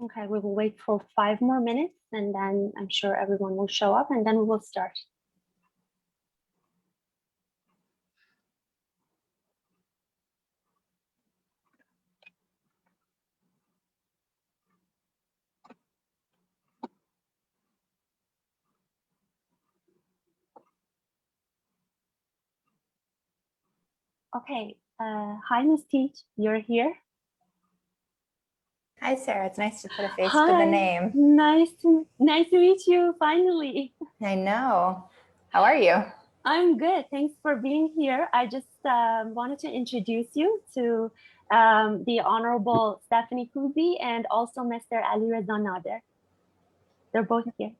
Okay, we will wait for 5 more minutes and then I'm sure everyone will show up and then we will start. Okay, hi Ms. Teach, you're here. Hi, Sarah. It's nice to put a face Hi. to the name. Nice to meet you finally. I know. How are you? I'm good. Thanks for being here. I just wanted to introduce you to the Honorable Stephanie Kusie and also Mr. Alireza Nader. They're both here.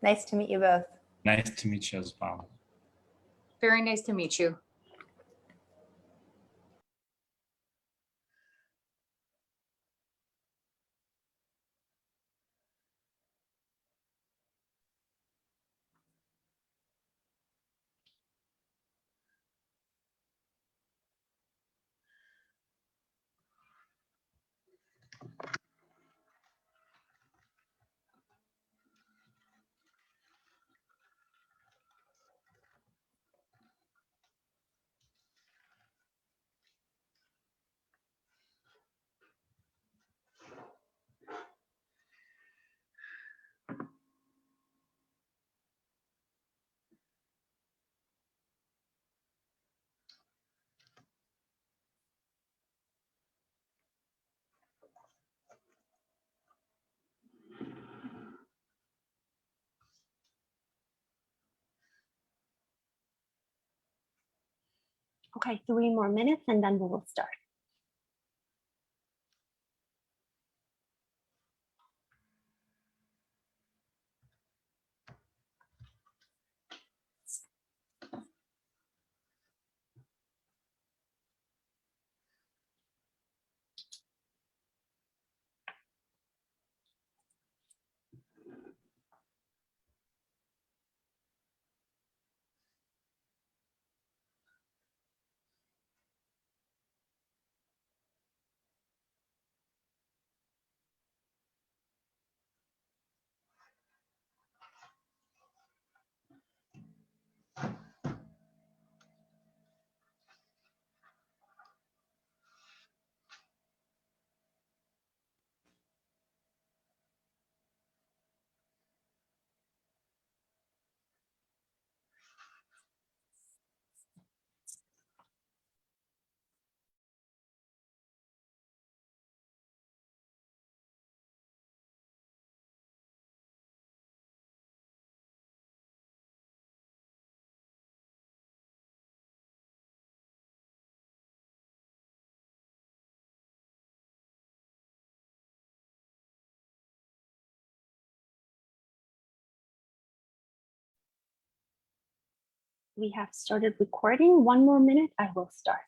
Nice to meet you both. Nice to meet you as well. Very nice to meet you. Okay, 3 more minutes and then we will start. We have started recording. 1 more minute, I will start.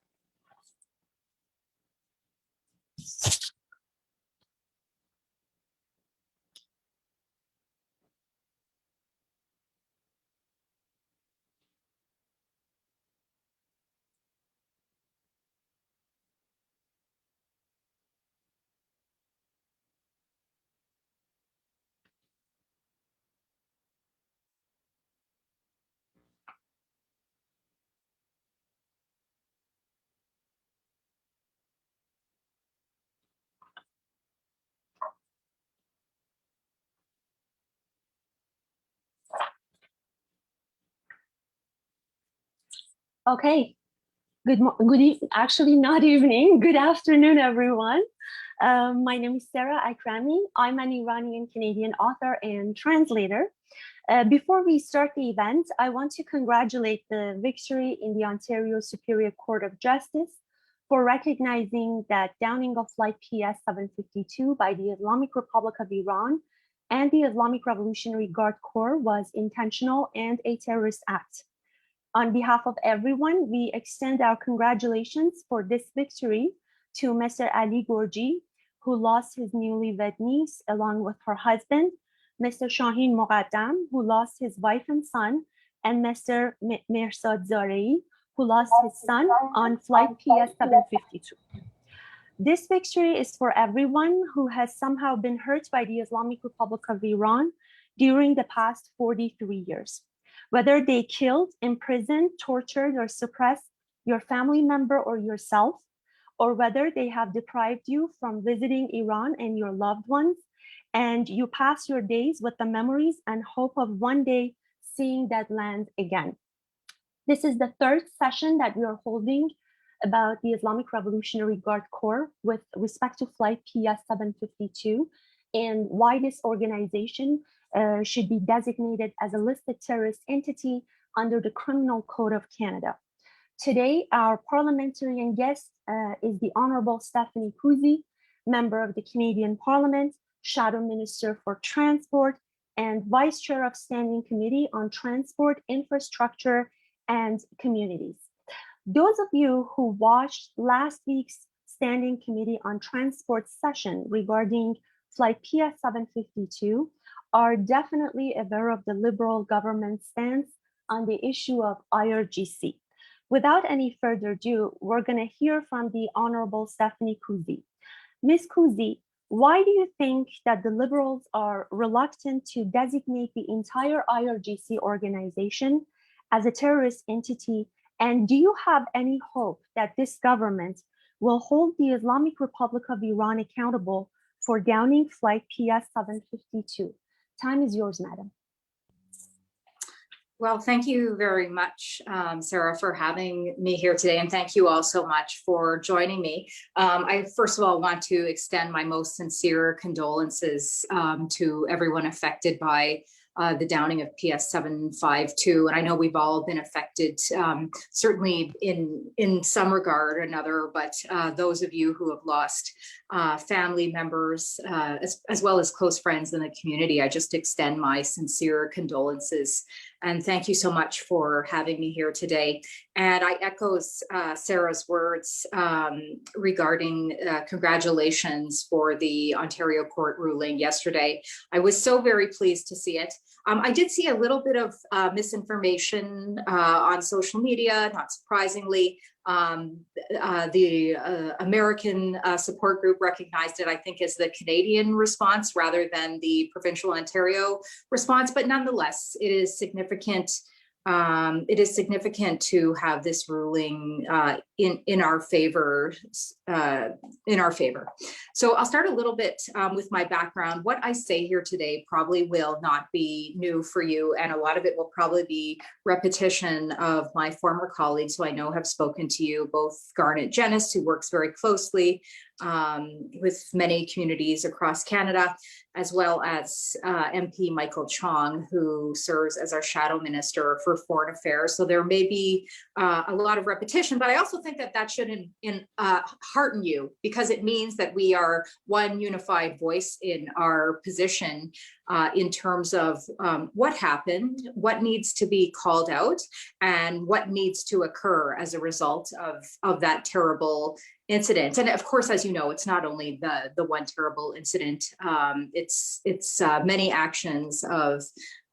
Okay, actually not evening, good afternoon, everyone. My name is Sara Akrami. I'm an Iranian Canadian author and translator. Before we start the event, I want to congratulate the victory in the Ontario Superior Court of Justice for recognizing that downing of Flight PS752 by the Islamic Republic of Iran and the Islamic Revolutionary Guard Corps was intentional and a terrorist act. On behalf of everyone, we extend our congratulations for this victory to Mr. Ali Gorji, who lost his newlywed niece along with her husband, Mr. Shaheen Moqaddam, who lost his wife and son, and Mr. Mersad Zarei, who lost his son on Flight PS752. This victory is for everyone who has somehow been hurt by the Islamic Republic of Iran during the past 43 years. Whether they killed, imprisoned, tortured, or suppressed your family member or yourself, or whether they have deprived you from visiting Iran and your loved ones, and you pass your days with the memories and hope of one day seeing that land again. This is the third session that we are holding about the Islamic Revolutionary Guard Corps with respect to Flight PS752 and why this organization should be designated as a listed terrorist entity under the Criminal Code of Canada. Today, our parliamentarian guest is the Honorable Stephanie Kusie, member of the Canadian Parliament, Shadow Minister for Transport, and Vice Chair of Standing Committee on Transport, Infrastructure, and Communities. Those of you who watched last week's Standing Committee on Transport session regarding Flight PS752 are definitely aware of the Liberal government's stance on the issue of IRGC. Without any further ado, we're going to hear from the Honorable Stephanie Kusie. Ms. Kusie, why do you think that the Liberals are reluctant to designate the entire IRGC organization as a terrorist entity? And do you have any hope that this government will hold the Islamic Republic of Iran accountable for downing Flight PS752? Time is yours, madam. Well, thank you very much, Sara, for having me here today. And thank you all so much for joining me. I first of all want to extend my most sincere condolences to everyone affected by the downing of PS752. And I know we've all been affected, certainly in some regard or another, but those of you who have lost family members, as well as close friends in the community, I just extend my sincere condolences. And thank you so much for having me here today. And I echo Sarah's words regarding congratulations for the Ontario court ruling yesterday. I was so very pleased to see it. I did see a little bit of misinformation on social media, not surprisingly. The American support group recognized it, I think, as the Canadian response rather than the provincial Ontario response, but nonetheless, it is significant. It is significant to have this ruling in our favor. So I'll start a little bit with my background. What I say here today probably will not be new for you, and a lot of it will probably be repetition of my former colleagues who I know have spoken to you, both Garnet Jennis, who works very closely with many communities across Canada, as well as MP Michael Chong, who serves as our Shadow Minister for Foreign Affairs. So there may be a lot of repetition, but I also think that that should hearten you, because it means that we are one unified voice in our position in terms of what happened, what needs to be called out, and what needs to occur as a result of that terrible incident. And of course, as you know, it's not only the one terrible incident, it's many actions of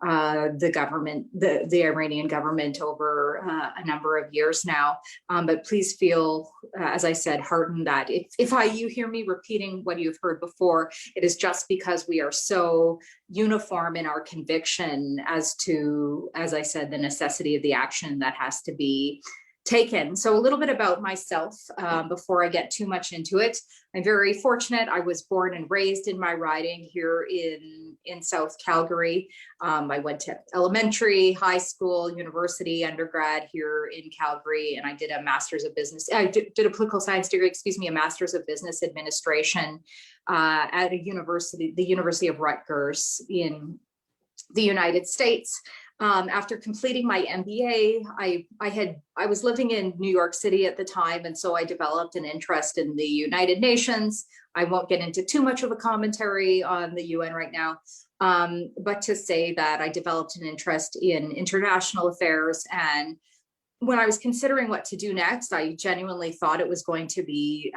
the government, the Iranian government over a number of years now. But please feel, as I said, heartened that if you hear me repeating what you've heard before, it is just because we are so uniform in our conviction as to, as I said, the necessity of the action that has to be taken. So a little bit about myself before I get too much into it. I'm very fortunate. I was born and raised in my riding here in South Calgary. I went to elementary, high school, university, undergrad here in Calgary, and I did a master's of business. I did a political science degree, a master's of business administration at the University of Rutgers in the United States. After completing my MBA, I was living in New York City at the time, and so I developed an interest in the United Nations. I won't get into too much of a commentary on the UN right now, but to say that I developed an interest in international affairs. And when I was considering what to do next, I genuinely thought it was going to be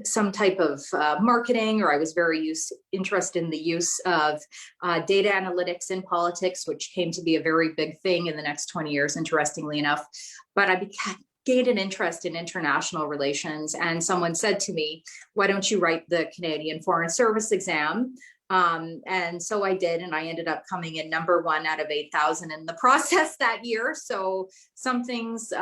some type of marketing, or I was very interested in the use of data analytics in politics, which came to be a very big thing in the next 20 years, interestingly enough. But I gained an interest in international relations, and someone said to me, why don't you write the Canadian Foreign Service exam? And so I did, and I ended up coming in #1 out of 8,000 in the process that year. So some things,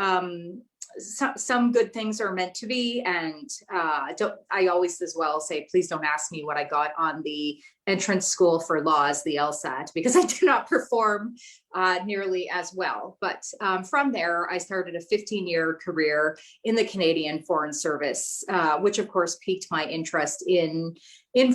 some good things are meant to be, and I always as well say, please don't ask me what I got on the entrance school for laws, the LSAT, because I did not perform nearly as well. But from there, I started a 15-year career in the Canadian Foreign Service, which of course piqued my interest in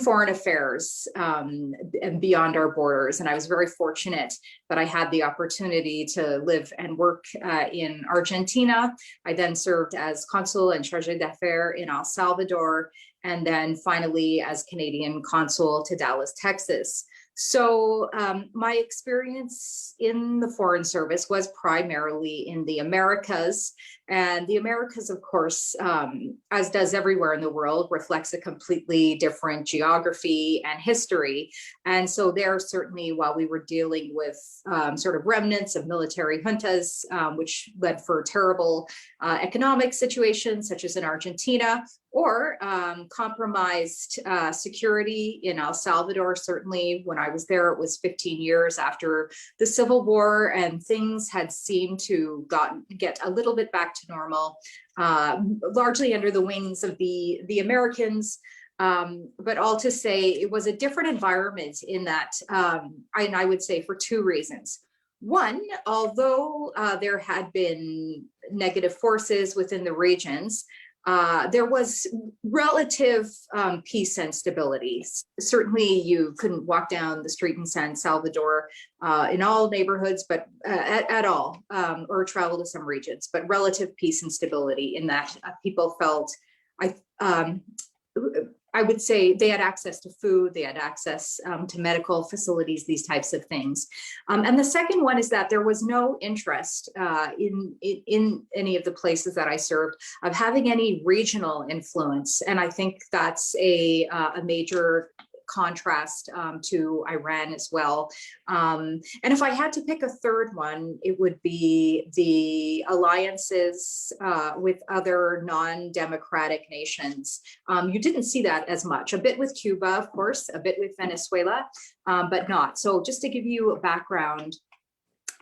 foreign affairs and beyond our borders. And I was very fortunate that I had the opportunity to live and work in Argentina. I then served as consul and chargé d'affaires in El Salvador, and then finally as Canadian consul to Dallas, Texas. So my experience in the Foreign Service was primarily in the Americas. And the Americas, of course, as does everywhere in the world, reflects a completely different geography and history. And so there, certainly, while we were dealing with sort of remnants of military juntas, which led for terrible economic situations, such as in Argentina, or compromised security in El Salvador. Certainly when I was there, it was 15 years after the Civil War, and things had seemed to get a little bit back to normal, largely under the wings of the Americans. But all to say, it was a different environment in that, and I would say for two reasons. One, although there had been negative forces within the regions, there was relative peace and stability. Certainly you couldn't walk down the street in San Salvador in all neighborhoods, but at all, or travel to some regions, but relative peace and stability in that people felt, I would say they had access to food, they had access to medical facilities, these types of things. And the second one is that there was no interest in any of the places that I served of having any regional influence. And I think that's a major contrast to Iran as well. And if I had to pick a third one, it would be the alliances with other non-democratic nations. You didn't see that as much, a bit with Cuba, of course, a bit with Venezuela, but not. So just to give you a background,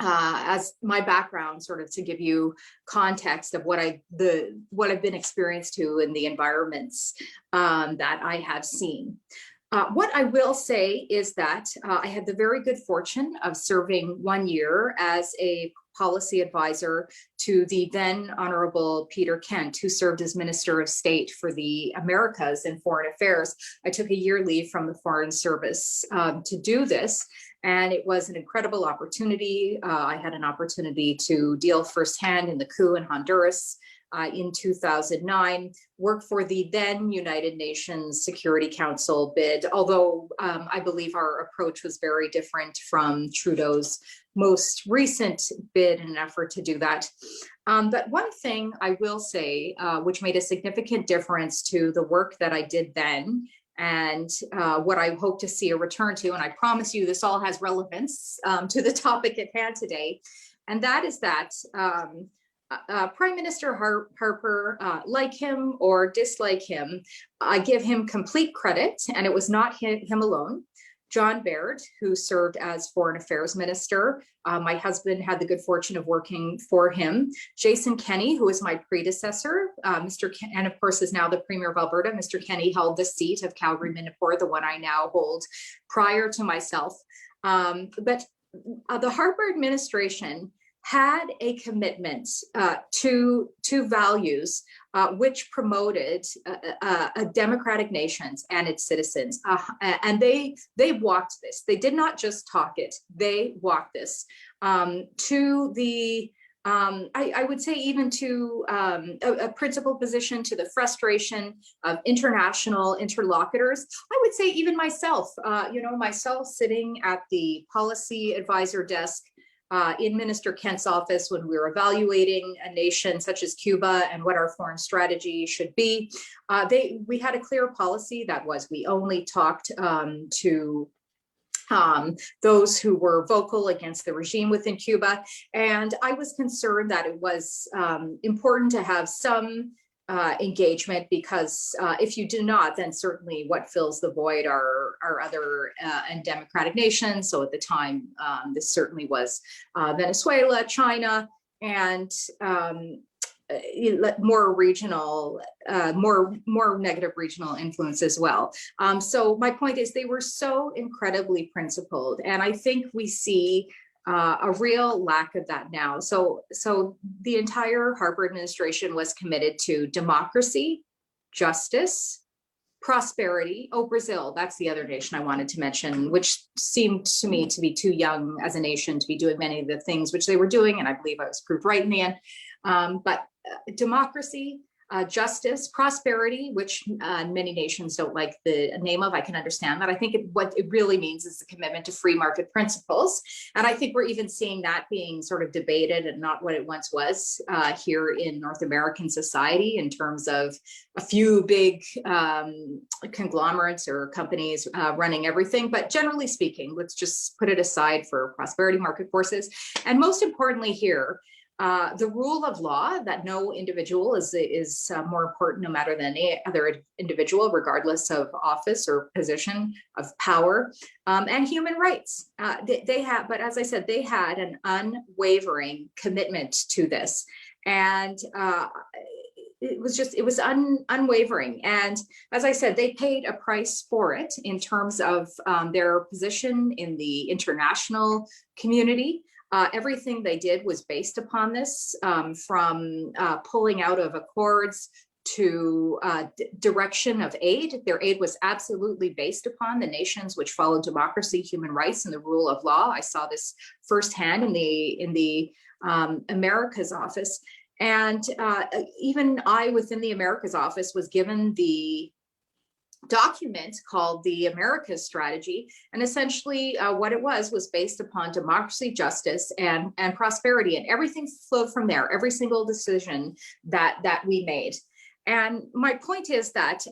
as my background, sort of to give you context of what I've been experienced to in the environments that I have seen. What I will say is that I had the very good fortune of serving 1 year as a policy advisor to the then Honorable Peter Kent, who served as Minister of State for the Americas and Foreign Affairs. I took a year leave from the Foreign Service to do this, and it was an incredible opportunity. I had an opportunity to deal firsthand in the coup in Honduras in 2009, work for the then United Nations Security Council bid, although I believe our approach was very different from Trudeau's most recent bid in an effort to do that. But one thing I will say, which made a significant difference to the work that I did then, and what I hope to see a return to, and I promise you this all has relevance to the topic at hand today, and that is that Prime Minister Harper, like him or dislike him, I give him complete credit, and it was not him alone. John Baird, who served as Foreign Affairs Minister, my husband had the good fortune of working for him. Jason Kenney, who was my predecessor, and of course is now the Premier of Alberta. Mr. Kenney held the seat of Calgary-Minipur, the one I now hold, prior to myself. But the Harper administration had a commitment to values which promoted democratic nations and its citizens. And they walked this. They did not just talk it, they walked this to the, I would say even to a principal position, to the frustration of international interlocutors. I would say even myself, myself sitting at the policy advisor desk in Minister Kent's office when we were evaluating a nation such as Cuba and what our foreign strategy should be. We had a clear policy that was we only talked to those who were vocal against the regime within Cuba. And I was concerned that it was important to have some engagement, because if you do not, then certainly what fills the void are other and democratic nations. So at the time, this certainly was Venezuela, China, and more regional, more negative regional influence as well. So my point is, they were so incredibly principled, and I think we see a real lack of that now. So the entire Harper administration was committed to democracy, justice, prosperity. Oh, Brazil, that's the other nation I wanted to mention, which seemed to me to be too young as a nation to be doing many of the things which they were doing, and I believe I was proved right in the end. But democracy, justice, prosperity, which many nations don't like the name of. I can understand that. I think what it really means is the commitment to free market principles. And I think we're even seeing that being sort of debated, and not what it once was here in North American society, in terms of a few big conglomerates or companies running everything. But generally speaking, let's just put it aside for prosperity market forces. And most importantly here, the rule of law, that no individual is more important, no matter than any other individual, regardless of office or position of power, and human rights. They have, but as I said, they had an unwavering commitment to this, and it was unwavering. And as I said, they paid a price for it in terms of their position in the international community. Everything they did was based upon this, from pulling out of accords to direction of aid. Their aid was absolutely based upon the nations which follow democracy, human rights, and the rule of law. I saw this firsthand in the Americas office. And even I, within the Americas office, was given the document called the Americas Strategy, and essentially what it was based upon democracy, justice, and prosperity, and everything flowed from there. Every single decision that we made. And my point is that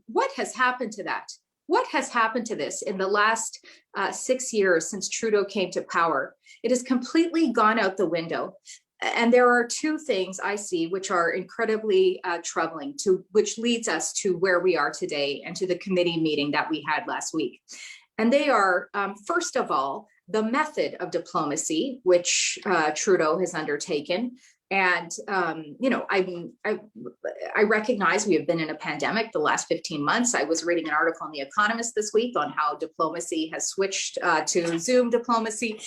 what has happened to that? What has happened to this in the last 6 years since Trudeau came to power? It has completely gone out the window. And there are two things I see which are incredibly troubling, which leads us to where we are today and to the committee meeting that we had last week. And they are, first of all, the method of diplomacy, which Trudeau has undertaken. And, I recognize we have been in a pandemic the last 15 months. I was reading an article in The Economist this week on how diplomacy has switched to Zoom diplomacy.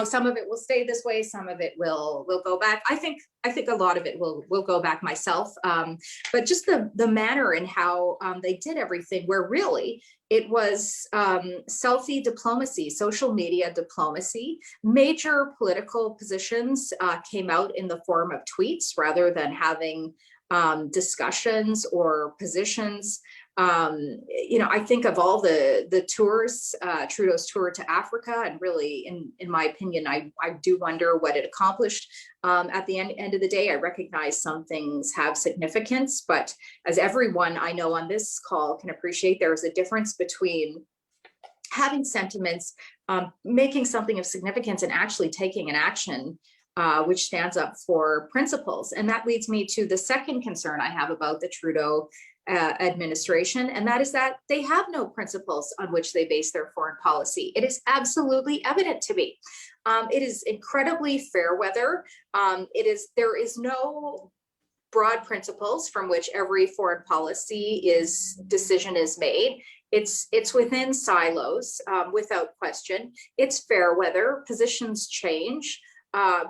Some of it will stay this way, some of it will go back. I think a lot of it will go back myself. But just the manner in how they did everything, where really it was selfie diplomacy, social media diplomacy. Major political positions came out in the form of tweets rather than having discussions or positions. I think of all the tours, Trudeau's tour to Africa, and really, in my opinion, I do wonder what it accomplished. At the end of the day, I recognize some things have significance, but as everyone I know on this call can appreciate, there is a difference between having sentiments, making something of significance, and actually taking an action which stands up for principles. And that leads me to the second concern I have about the Trudeau administration, and that is that they have no principles on which they base their foreign policy. It is absolutely evident to me. It is incredibly fair weather. There is no broad principles from which every foreign policy decision is made. It's within silos, without question. It's fair weather. Positions change.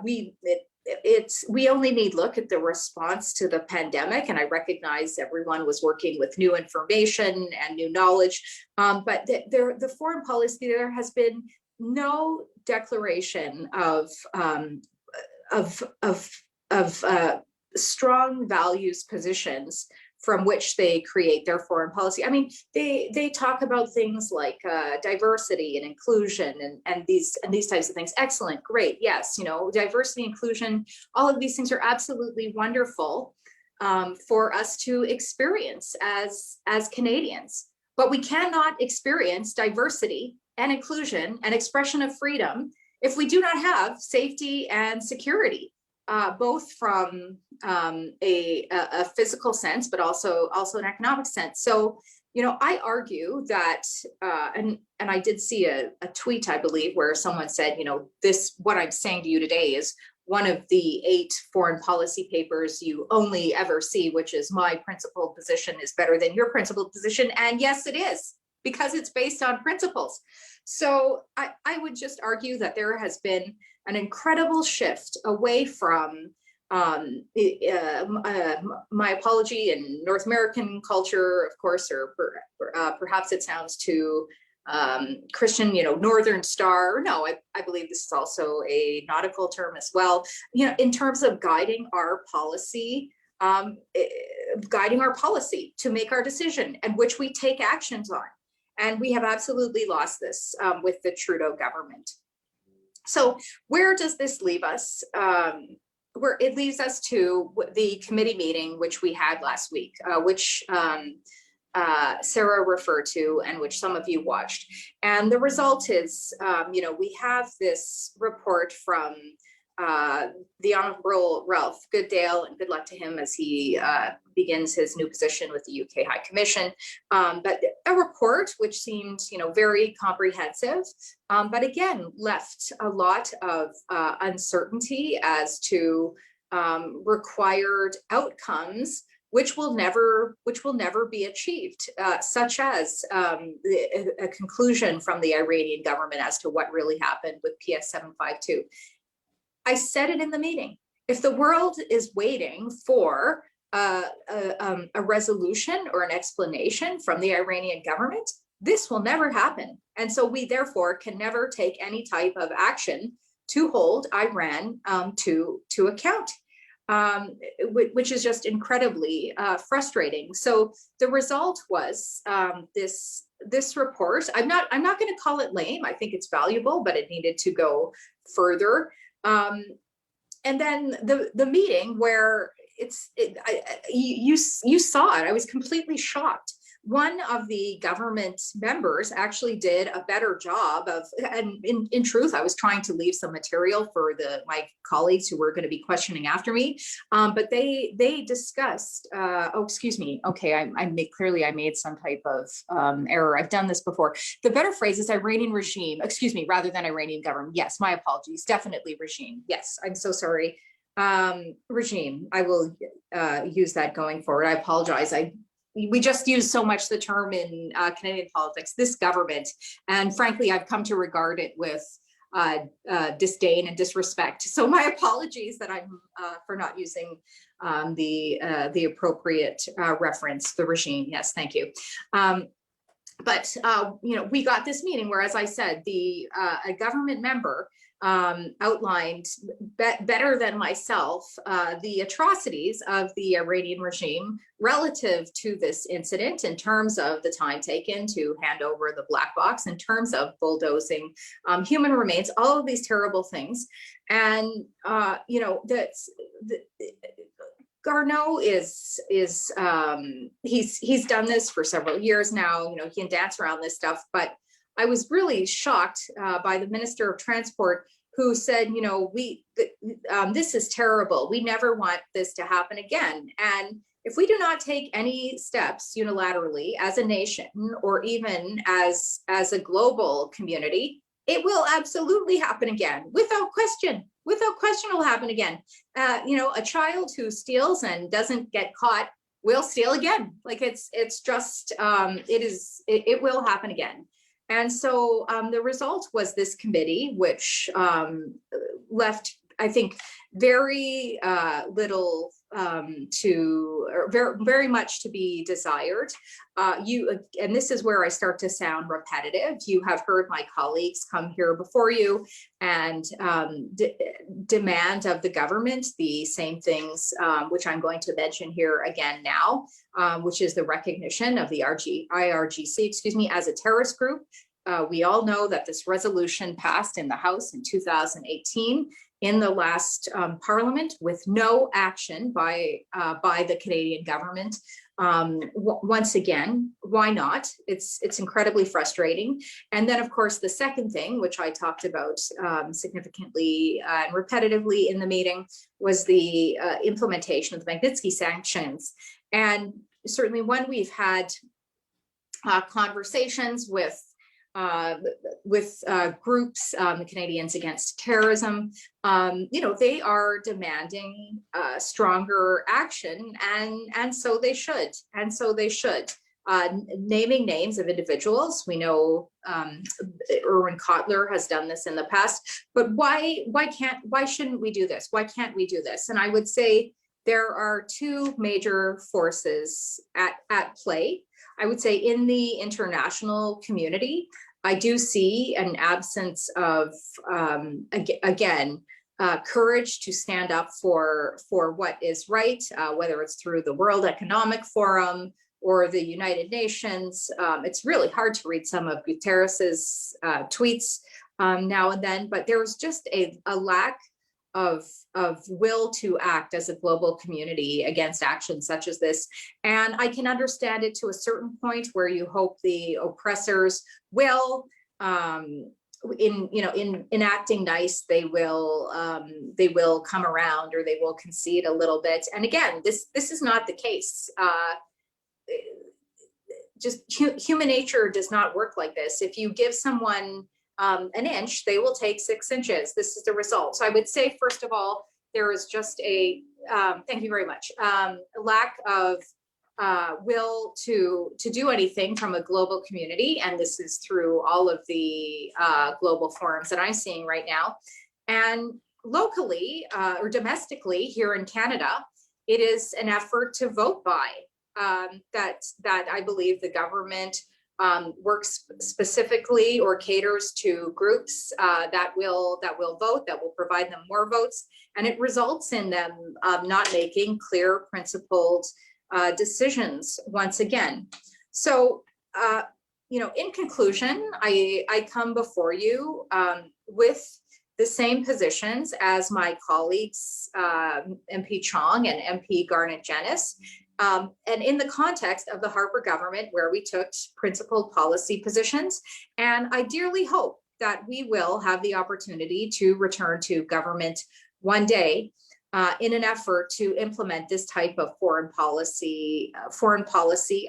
We only need look at the response to the pandemic, and I recognize everyone was working with new information and new knowledge, but the foreign policy, there has been no declaration of strong values positions from which they create their foreign policy. I mean, they talk about things like diversity and inclusion and these types of things. Excellent, great, yes, diversity, inclusion, all of these things are absolutely wonderful for us to experience as Canadians. But we cannot experience diversity and inclusion and expression of freedom if we do not have safety and security, both from a physical sense, but also an economic sense. So, you know, I argue that, and I did see a tweet, I believe, where someone said, you know, what I'm saying to you today is one of the 8 foreign policy papers you only ever see, which is my principled position is better than your principled position. And yes, it is, because it's based on principles. So I would just argue that there has been an incredible shift away from my apology in North American culture, of course, or perhaps it sounds too Christian, you know, Northern Star. No, I believe this is also a nautical term as well. You know, in terms of guiding our policy to make our decision and which we take actions on. And we have absolutely lost this with the Trudeau government. So where does this leave us? Where it leaves us to the committee meeting, which we had last week, which Sara referred to and which some of you watched. And the result is, you know, we have this report from the Honourable Ralph Goodale, and good luck to him as he begins his new position with the UK High Commission. But a report which seemed, you know, very comprehensive, but again left a lot of uncertainty as to required outcomes, which will never be achieved, such as a conclusion from the Iranian government as to what really happened with PS752. I said it in the meeting. If the world is waiting for a resolution or an explanation from the Iranian government, this will never happen. And so we therefore can never take any type of action to hold Iran to account, which is just incredibly frustrating. So the result was this report. I'm not going to call it lame. I think it's valuable, but it needed to go further. And then the meeting where you saw it, I was completely shocked. One of the government members actually did a better job of, and in truth, I was trying to leave some material for my colleagues who were going to be questioning after me, but they discussed, oh, excuse me, okay, I made some type of error. I've done this before. The better phrase is Iranian regime, excuse me, rather than Iranian government. Yes, my apologies, definitely regime. Yes, I'm so sorry. Regime, I will use that going forward. I apologize. We just use so much the term in Canadian politics, this government, and frankly, I've come to regard it with disdain and disrespect. So my apologies that I'm for not using the appropriate reference, the regime. Yes, thank you. But you know, we got this meeting where, as I said, a government member outlined better than myself the atrocities of the Iranian regime relative to this incident in terms of the time taken to hand over the black box, in terms of bulldozing human remains, all of these terrible things. And you know, Garneau is he's done this for several years now. You know, he can dance around this stuff, but I was really shocked by the Minister of Transport, who said, you know, this is terrible. We never want this to happen again. And if we do not take any steps unilaterally as a nation, or even as a global community, it will absolutely happen again, without question. Without question, it will happen again. You know, a child who steals and doesn't get caught will steal again. Like it's just it will happen again. And so the result was this committee, which left, I think, very little very much to be desired. And this is where I start to sound repetitive. You have heard my colleagues come here before you and demand of the government the same things, which I'm going to mention here again now, which is the recognition of the IRGC, as a terrorist group. We all know that this resolution passed in the House in 2018 in the last Parliament with no action by the Canadian government. Once again, why not? It's incredibly frustrating. And then, of course, the second thing, which I talked about significantly and repetitively in the meeting, was the implementation of the Magnitsky sanctions. And certainly when we've had conversations with groups, the Canadians Against Terrorism, they are demanding stronger action, and so they should. Naming names of individuals, we know Erwin Kotler has done this in the past, but why shouldn't we do this? Why can't we do this? And I would say there are two major forces at play. I would say in the international community, I do see an absence of, courage to stand up for what is right, whether it's through the World Economic Forum or the United Nations. It's really hard to read some of Guterres's tweets now and then, but there was just a lack of will to act as a global community against actions such as this. And I can understand it to a certain point where you hope the oppressors will, in acting nice, they will come around, or they will concede a little bit. And again, this is not the case. Just human nature does not work like this. If you give someone an inch, they will take 6 inches. This is the result. So I would say, first of all, there is just a, thank you very much, a lack of will to do anything from a global community. And this is through all of the global forums that I'm seeing right now. And locally or domestically here in Canada, it is an effort to vote by that I believe the government works specifically or caters to groups that will vote, that will provide them more votes, and it results in them not making clear, principled decisions once again. So, in conclusion, I come before you with the same positions as my colleagues, MP Chong and MP Garnett-Janis. And in the context of the Harper government, where we took principled policy positions. And I dearly hope that we will have the opportunity to return to government one day in an effort to implement this type of foreign policy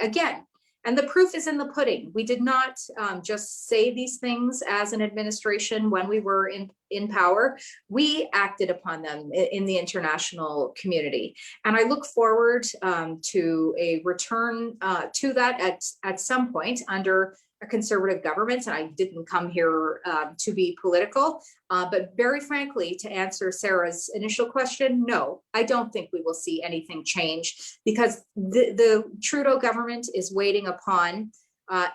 again. And the proof is in the pudding. We did not just say these things as an administration when we were in power. We acted upon them in the international community. And I look forward to a return to that at some point under a conservative government. And I didn't come here to be political, but very frankly, to answer Sarah's initial question, no, I don't think we will see anything change, because the Trudeau government is waiting upon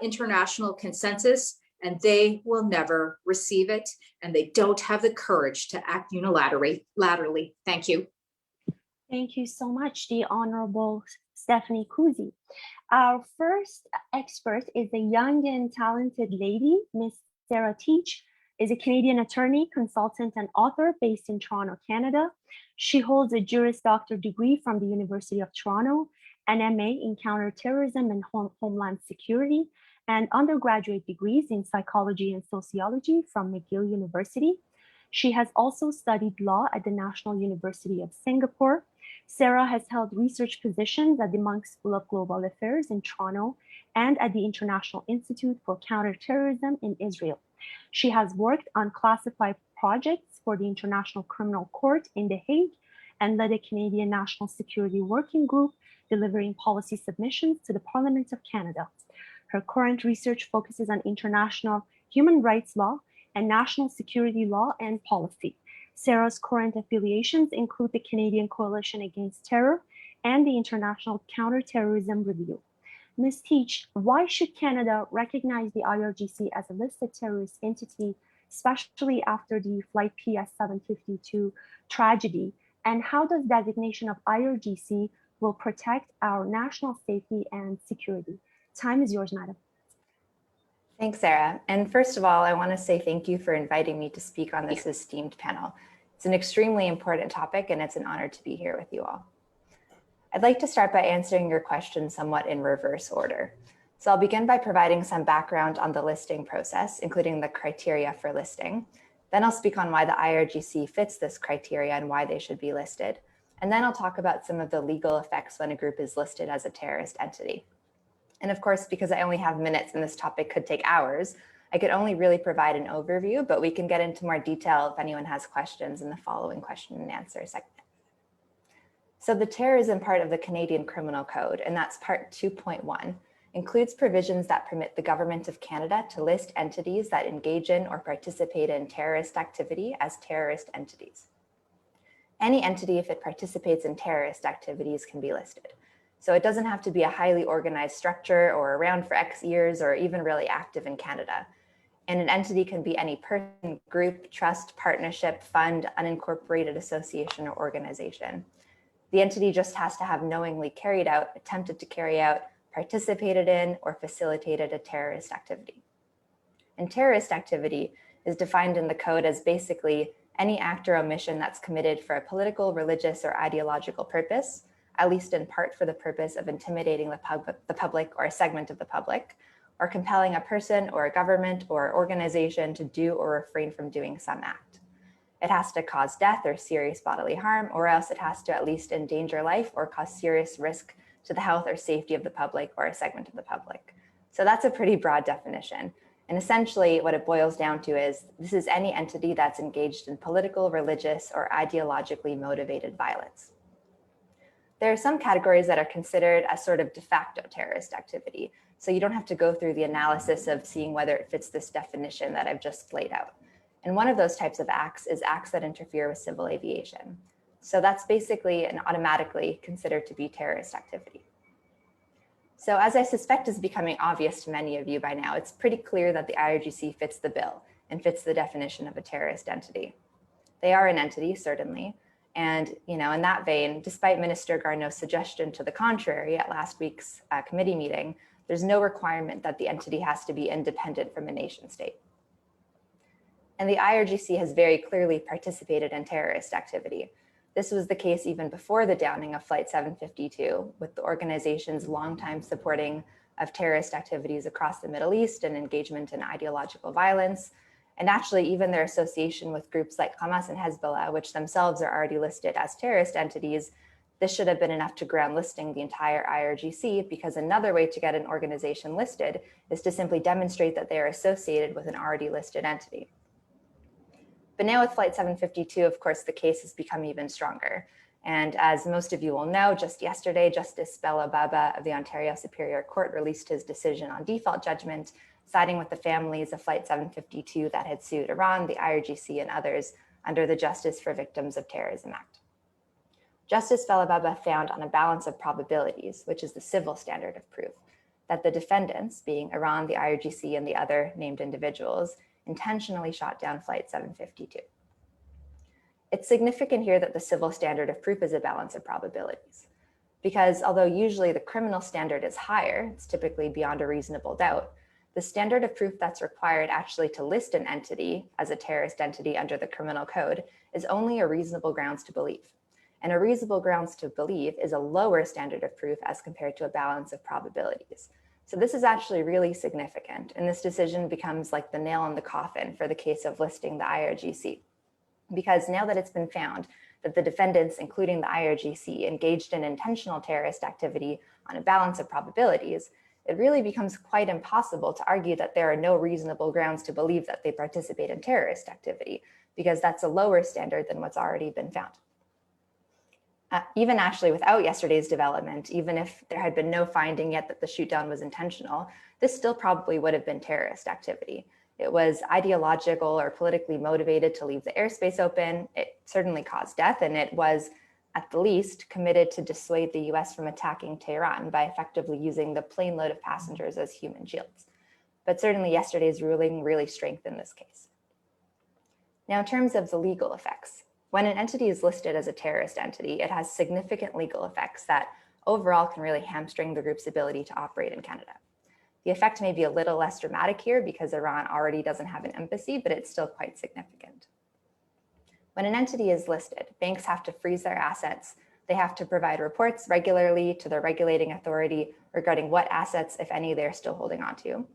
international consensus, and they will never receive it, and they don't have the courage to act unilaterally. Thank you. Thank you so much, the Honorable Stephanie Kusie. Our first expert is a young and talented lady. Miss Sara Teach is a Canadian attorney, consultant, and author based in Toronto, Canada. She holds a Juris Doctor degree from the University of Toronto, an MA in Counterterrorism and Homeland Security, and undergraduate degrees in Psychology and Sociology from McGill University. She has also studied law at the National University of Singapore. Sara has held research positions at the Munk School of Global Affairs in Toronto and at the International Institute for Counterterrorism in Israel. She has worked on classified projects for the International Criminal Court in The Hague and led a Canadian National Security Working Group delivering policy submissions to the Parliament of Canada. Her current research focuses on international human rights law and national security law and policy. Sara's current affiliations include the Canadian Coalition Against Terror and the International Counterterrorism Review. Ms. Teach, why should Canada recognize the IRGC as a listed terrorist entity, especially after the Flight PS752 tragedy? And how does designation of IRGC will protect our national safety and security? Time is yours, madam. Thanks, Sara. And first of all, I want to say thank you for inviting me to speak on this esteemed panel. It's an extremely important topic, and it's an honor to be here with you all. I'd like to start by answering your question somewhat in reverse order. So I'll begin by providing some background on the listing process, including the criteria for listing. Then I'll speak on why the IRGC fits this criteria and why they should be listed. And then I'll talk about some of the legal effects when a group is listed as a terrorist entity. And of course, because I only have minutes and this topic could take hours, I could only really provide an overview, but we can get into more detail if anyone has questions in the following question and answer segment. So the terrorism part of the Canadian Criminal Code, and that's part 2.1, includes provisions that permit the Government of Canada to list entities that engage in or participate in terrorist activity as terrorist entities. Any entity, if it participates in terrorist activities, can be listed. So it doesn't have to be a highly organized structure or around for X years or even really active in Canada. And an entity can be any person, group, trust, partnership, fund, unincorporated association, or organization. The entity just has to have knowingly carried out, attempted to carry out, participated in, or facilitated a terrorist activity. And terrorist activity is defined in the code as basically any act or omission that's committed for a political, religious, or ideological purpose, at least in part for the purpose of intimidating the public or a segment of the public, or compelling a person or a government or organization to do or refrain from doing some act. It has to cause death or serious bodily harm, or else it has to at least endanger life or cause serious risk to the health or safety of the public or a segment of the public. So that's a pretty broad definition. And essentially what it boils down to is this is any entity that's engaged in political, religious, or ideologically motivated violence. There are some categories that are considered as sort of de facto terrorist activity. So you don't have to go through the analysis of seeing whether it fits this definition that I've just laid out. And one of those types of acts is acts that interfere with civil aviation. So that's basically and automatically considered to be terrorist activity. So as I suspect is becoming obvious to many of you by now, it's pretty clear that the IRGC fits the bill and fits the definition of a terrorist entity. They are an entity, certainly. And in that vein, despite Minister Garneau's suggestion to the contrary at last week's committee meeting, there's no requirement that the entity has to be independent from a nation state. And the IRGC has very clearly participated in terrorist activity. This was the case even before the downing of Flight 752, with the organization's longtime supporting of terrorist activities across the Middle East and engagement in ideological violence, and actually even their association with groups like Hamas and Hezbollah, which themselves are already listed as terrorist entities. This should have been enough to ground listing the entire IRGC, because another way to get an organization listed is to simply demonstrate that they are associated with an already listed entity. But now with Flight 752, of course, the case has become even stronger. And as most of you will know, just yesterday, Justice Bella Baba of the Ontario Superior Court released his decision on default judgment, siding with the families of Flight 752 that had sued Iran, the IRGC, and others under the Justice for Victims of Terrorism Act. Justice Bella Baba found on a balance of probabilities, which is the civil standard of proof, that the defendants, being Iran, the IRGC, and the other named individuals, intentionally shot down Flight 752. It's significant here that the civil standard of proof is a balance of probabilities, because although usually the criminal standard is higher, it's typically beyond a reasonable doubt, the standard of proof that's required actually to list an entity as a terrorist entity under the criminal code is only a reasonable grounds to believe. And a reasonable grounds to believe is a lower standard of proof as compared to a balance of probabilities. So this is actually really significant, and this decision becomes like the nail in the coffin for the case of listing the IRGC. Because now that it's been found that the defendants, including the IRGC, engaged in intentional terrorist activity on a balance of probabilities, it really becomes quite impossible to argue that there are no reasonable grounds to believe that they participate in terrorist activity, because that's a lower standard than what's already been found. Even actually without yesterday's development, even if there had been no finding yet that the shootdown was intentional, this still probably would have been terrorist activity. It was ideological or politically motivated to leave the airspace open. It certainly caused death, and it was, at the least, committed to dissuade the US from attacking Tehran by effectively using the plane load of passengers as human shields. But certainly yesterday's ruling really strengthened this case. Now, in terms of the legal effects, when an entity is listed as a terrorist entity, it has significant legal effects that overall can really hamstring the group's ability to operate in Canada. The effect may be a little less dramatic here because Iran already doesn't have an embassy, but it's still quite significant. When an entity is listed, banks have to freeze their assets, They have to provide reports regularly to their regulating authority regarding what assets, if any, they're still holding on to.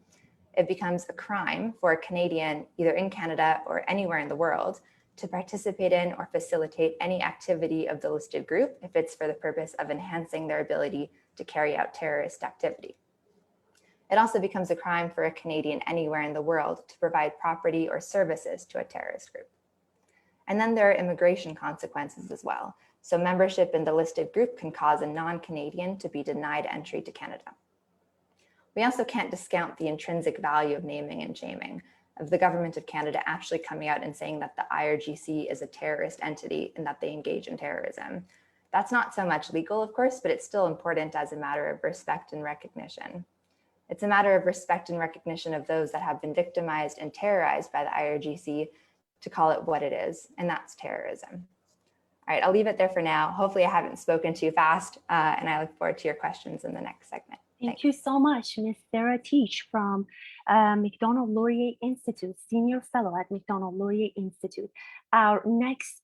It becomes a crime for a Canadian, either in Canada or anywhere in the world, to participate in or facilitate any activity of the listed group if it's for the purpose of enhancing their ability to carry out terrorist activity. It also becomes a crime for a Canadian anywhere in the world to provide property or services to a terrorist group. And then there are immigration consequences as well. So membership in the listed group can cause a non-Canadian to be denied entry to Canada. We also can't discount the intrinsic value of naming and shaming, of the government of Canada actually coming out and saying that the IRGC is a terrorist entity and that they engage in terrorism. That's not so much legal, of course, but it's still important as a matter of respect and recognition. It's a matter of respect and recognition of those that have been victimized and terrorized by the IRGC to call it what it is, and that's terrorism. All right, I'll leave it there for now. Hopefully I haven't spoken too fast, and I look forward to your questions in the next segment. Thank you so much, Ms. Sara Teach from Macdonald-Laurier Institute, Senior Fellow at Macdonald-Laurier Institute. Our next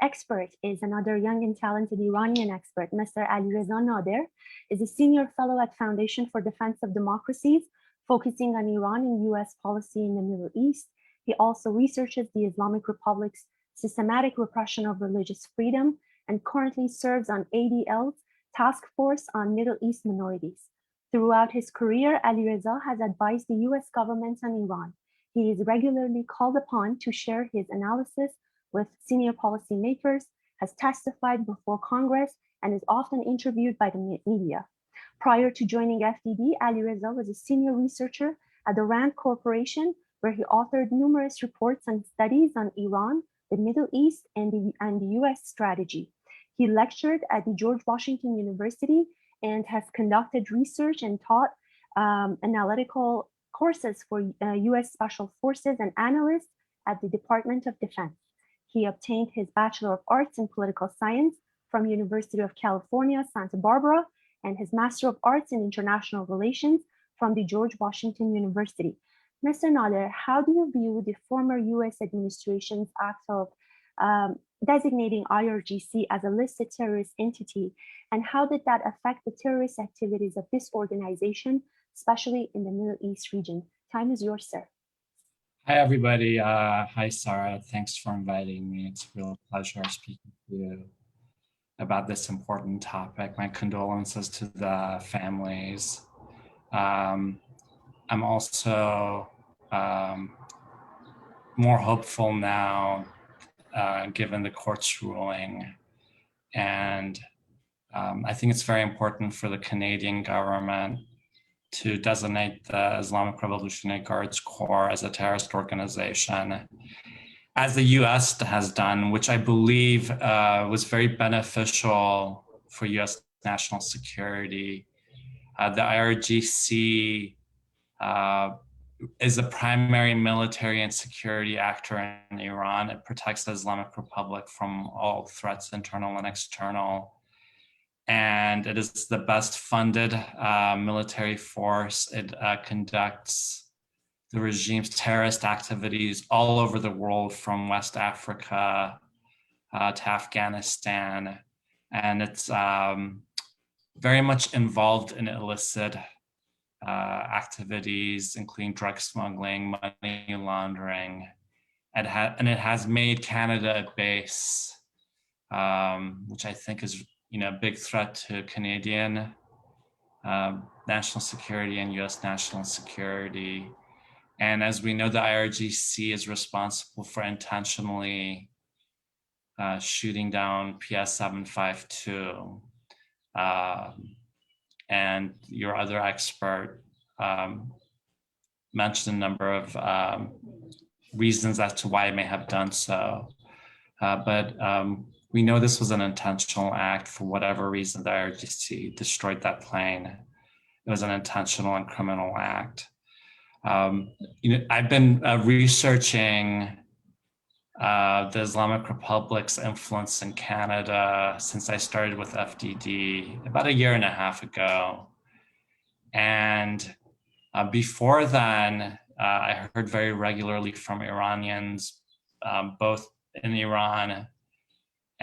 expert is another young and talented Iranian expert, Mr. Alireza Nader, is a Senior Fellow at Foundation for Defense of Democracies, focusing on Iran and US policy in the Middle East. He also researches the Islamic Republic's systematic repression of religious freedom and currently serves on ADL's Task Force on Middle East Minorities. Throughout his career, Alireza has advised the US government on Iran. He is regularly called upon to share his analysis with senior policymakers, has testified before Congress, and is often interviewed by the media. Prior to joining FDD, Alireza was a senior researcher at the RAND Corporation, where he authored numerous reports and studies on Iran, the Middle East, and the US strategy. He lectured at the George Washington University and has conducted research and taught analytical courses for US Special Forces and analysts at the Department of Defense. He obtained his Bachelor of Arts in Political Science from University of California, Santa Barbara, and his Master of Arts in International Relations from the George Washington University. Mr. Nader, how do you view the former US administration's act of designating IRGC as a listed terrorist entity, and how did that affect the terrorist activities of this organization, especially in the Middle East region? Time is yours, sir. Hi, everybody. Hi, Sara. Thanks for inviting me. It's a real pleasure speaking to you about this important topic. My condolences to the families. I'm also more hopeful now, given the court's ruling. And I think it's very important for the Canadian government to designate the Islamic Revolutionary Guards Corps as a terrorist organization, as the US has done, which I believe was very beneficial for US national security. The IRGC is a primary military and security actor in Iran. It protects the Islamic Republic from all threats, internal and external. And it is the best funded military force. It conducts the regime's terrorist activities all over the world, from West Africa to Afghanistan. And it's very much involved in illicit activities, including drug smuggling, money laundering, and it has made Canada a base, which I think is a big threat to Canadian national security and US national security. And as we know, the IRGC is responsible for intentionally shooting down PS752. And your other expert mentioned a number of reasons as to why it may have done so. But we know this was an intentional act. For whatever reason, the IRGC destroyed that plane. It was an intentional and criminal act. I've been researching the Islamic Republic's influence in Canada since I started with FDD about 1.5 years ago. And before then, I heard very regularly from Iranians, both in Iran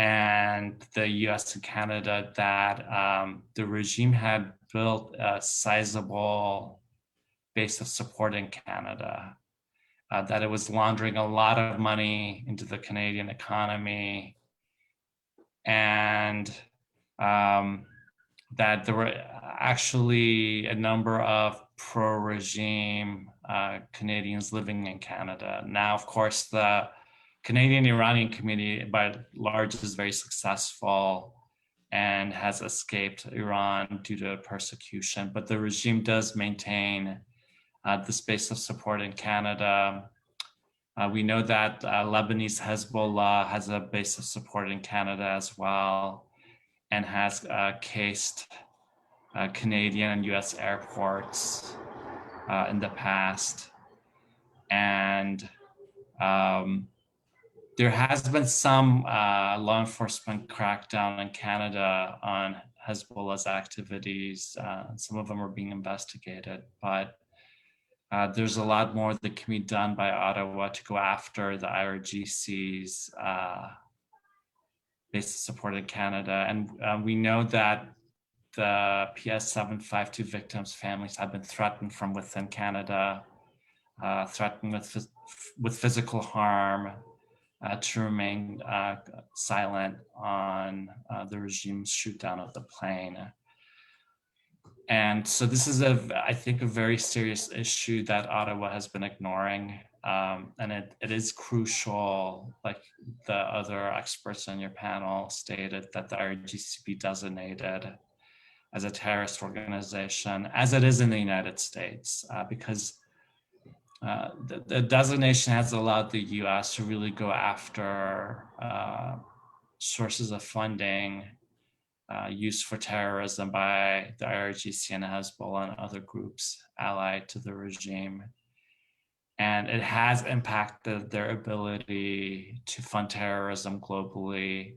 and the US and Canada that the regime had built a sizable base of support in Canada, that it was laundering a lot of money into the Canadian economy, and that there were actually a number of pro-regime Canadians living in Canada. Now, of course, the Canadian Iranian community by and large is very successful and has escaped Iran due to persecution, but the regime does maintain this base of support in Canada. We know that Lebanese Hezbollah has a base of support in Canada as well, and has cased Canadian and US airports in the past. And there has been some law enforcement crackdown in Canada on Hezbollah's activities. Some of them are being investigated, but there's a lot more that can be done by Ottawa to go after the IRGC's base of support in Canada. And we know that the PS752 victims' families have been threatened from within Canada, threatened with physical harm, to remain silent on the regime's shoot down of the plane. And so this is, I think, a very serious issue that Ottawa has been ignoring. And it is crucial, like the other experts on your panel stated, that the IRGC be designated as a terrorist organization, as it is in the United States, because the designation has allowed the US to really go after sources of funding used for terrorism by the IRGC and Hezbollah and other groups allied to the regime. And it has impacted their ability to fund terrorism globally,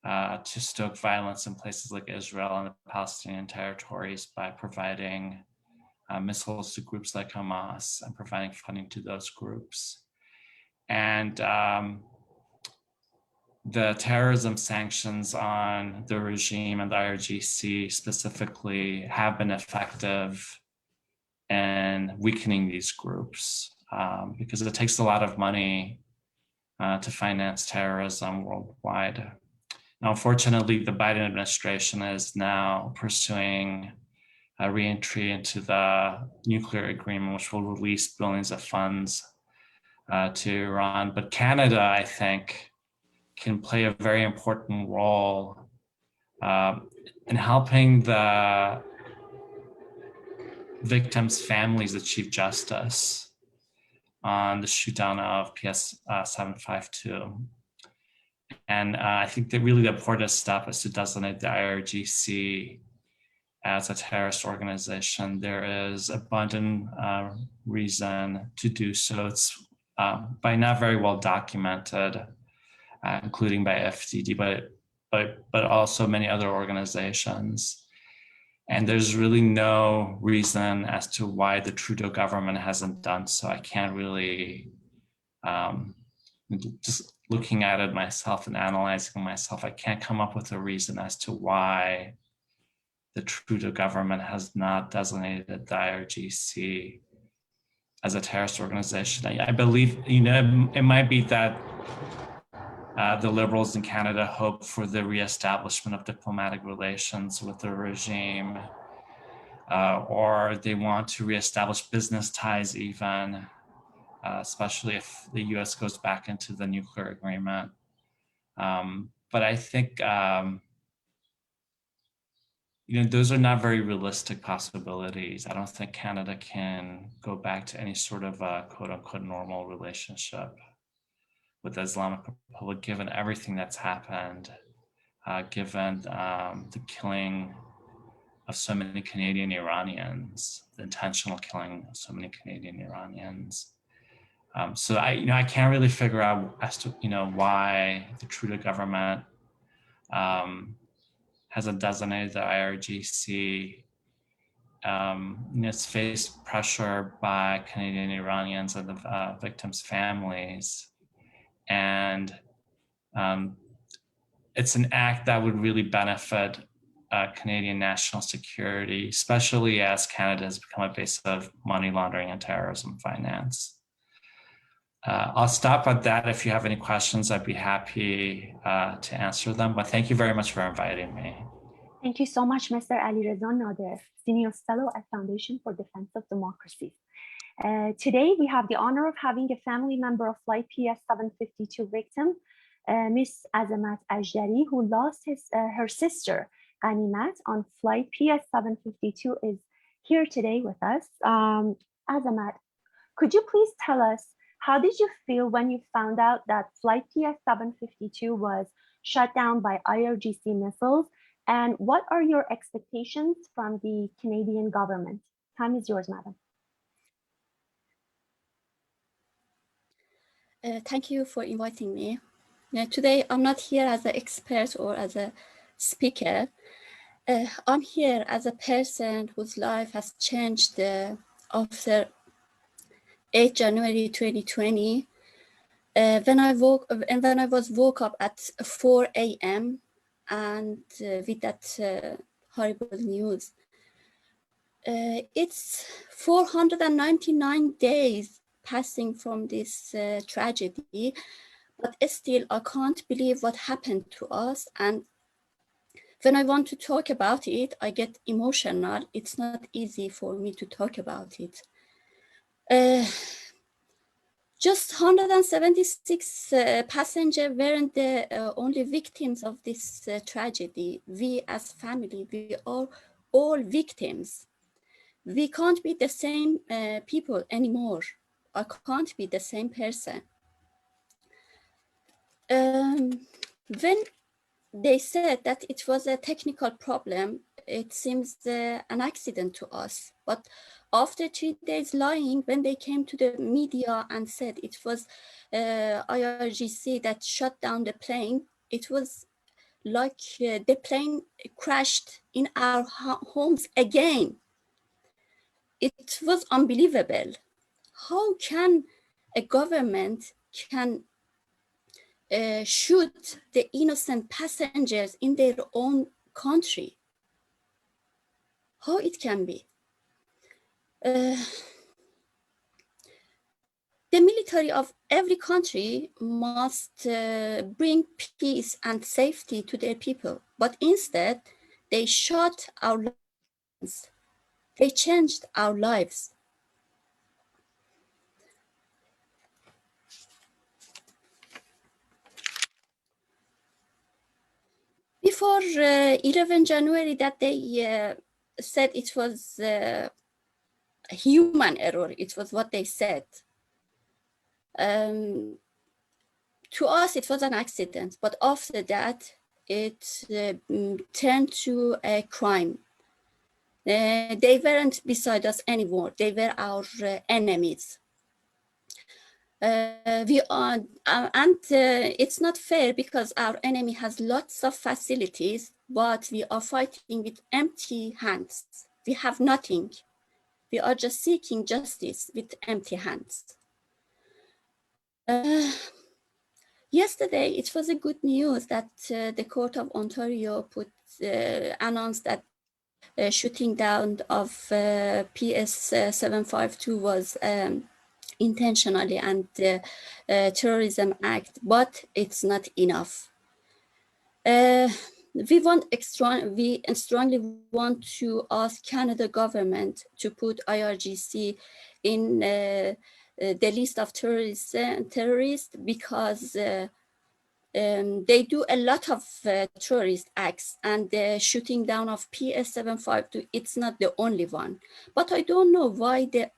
to stoke violence in places like Israel and the Palestinian territories by providing missiles to groups like Hamas and providing funding to those groups. And the terrorism sanctions on the regime and the IRGC specifically have been effective in weakening these groups, because it takes a lot of money to finance terrorism worldwide. Now, unfortunately, the Biden administration is now pursuing a re-entry into the nuclear agreement, which will release billions of funds to Iran. But Canada, I think, can play a very important role in helping the victims' families achieve justice on the shoot down of PS752. And I think that really the important step is to designate the IRGC as a terrorist organization. There is abundant reason to do so. It's by not very well documented, including by FDD, but also many other organizations. And there's really no reason as to why the Trudeau government hasn't done so. I can't really, just looking at it myself and analyzing myself, I can't come up with a reason as to why the Trudeau government has not designated the IRGC as a terrorist organization. I believe, it might be that the Liberals in Canada hope for the reestablishment of diplomatic relations with the regime, or they want to reestablish business ties even, especially if the US goes back into the nuclear agreement. But I think, those are not very realistic possibilities. I don't think Canada can go back to any sort of quote unquote normal relationship with the Islamic Republic, given everything that's happened, given the killing of so many Canadian Iranians, the intentional killing of so many Canadian Iranians. So I can't really figure out as to why the Trudeau government hasn't designated the IRGC. It's faced pressure by Canadian Iranians and the victims' families. And it's an act that would really benefit Canadian national security, especially as Canada has become a base of money laundering and terrorism finance. I'll stop at that. If you have any questions, I'd be happy to answer them, but thank you very much for inviting me. Thank you so much, Mr. Alireza Nader, Senior Fellow at Foundation for Defense of Democracy. Today, we have the honor of having a family member of Flight PS752 victim, Miss Azmata Azhdary, who lost her sister, Ghanimat, on Flight PS752, is here today with us. Azmata, could you please tell us, how did you feel when you found out that Flight PS752 was shut down by IRGC missiles? And what are your expectations from the Canadian government? Time is yours, madam. Thank you for inviting me. Today, I'm not here as an expert or as a speaker. I'm here as a person whose life has changed after 8 January 2020. When I was woke up at 4 a.m. and with that horrible news. It's 499 days passing from this tragedy, but still I can't believe what happened to us. And when I want to talk about it, I get emotional. It's not easy for me to talk about it. Just 176 passengers weren't the only victims of this tragedy. We as family, we are all victims. We can't be the same people anymore. I can't be the same person. When they said that it was a technical problem, it seems an accident to us. But after 3 days lying, when they came to the media and said it was IRGC that shut down the plane, it was like the plane crashed in our homes again. It was unbelievable. How can a government can shoot the innocent passengers in their own country? How it can be? The military of every country must bring peace and safety to their people, but instead they shut our lives. They changed our lives. Before 11 January, that they said it was a human error. It was what they said. To us, it was an accident, but after that, it turned to a crime. They weren't beside us anymore. They were our enemies. It's not fair because our enemy has lots of facilities, but we are fighting with empty hands. We have nothing. We are just seeking justice with empty hands. Yesterday, it was a good news that the Court of Ontario announced that shooting down of PS752 was intentionally and Terrorism Act, but it's not enough. We strongly want to ask Canada government to put IRGC in the list of terrorists because they do a lot of terrorist acts, and the shooting down of PS752, it's not the only one. But I don't know why the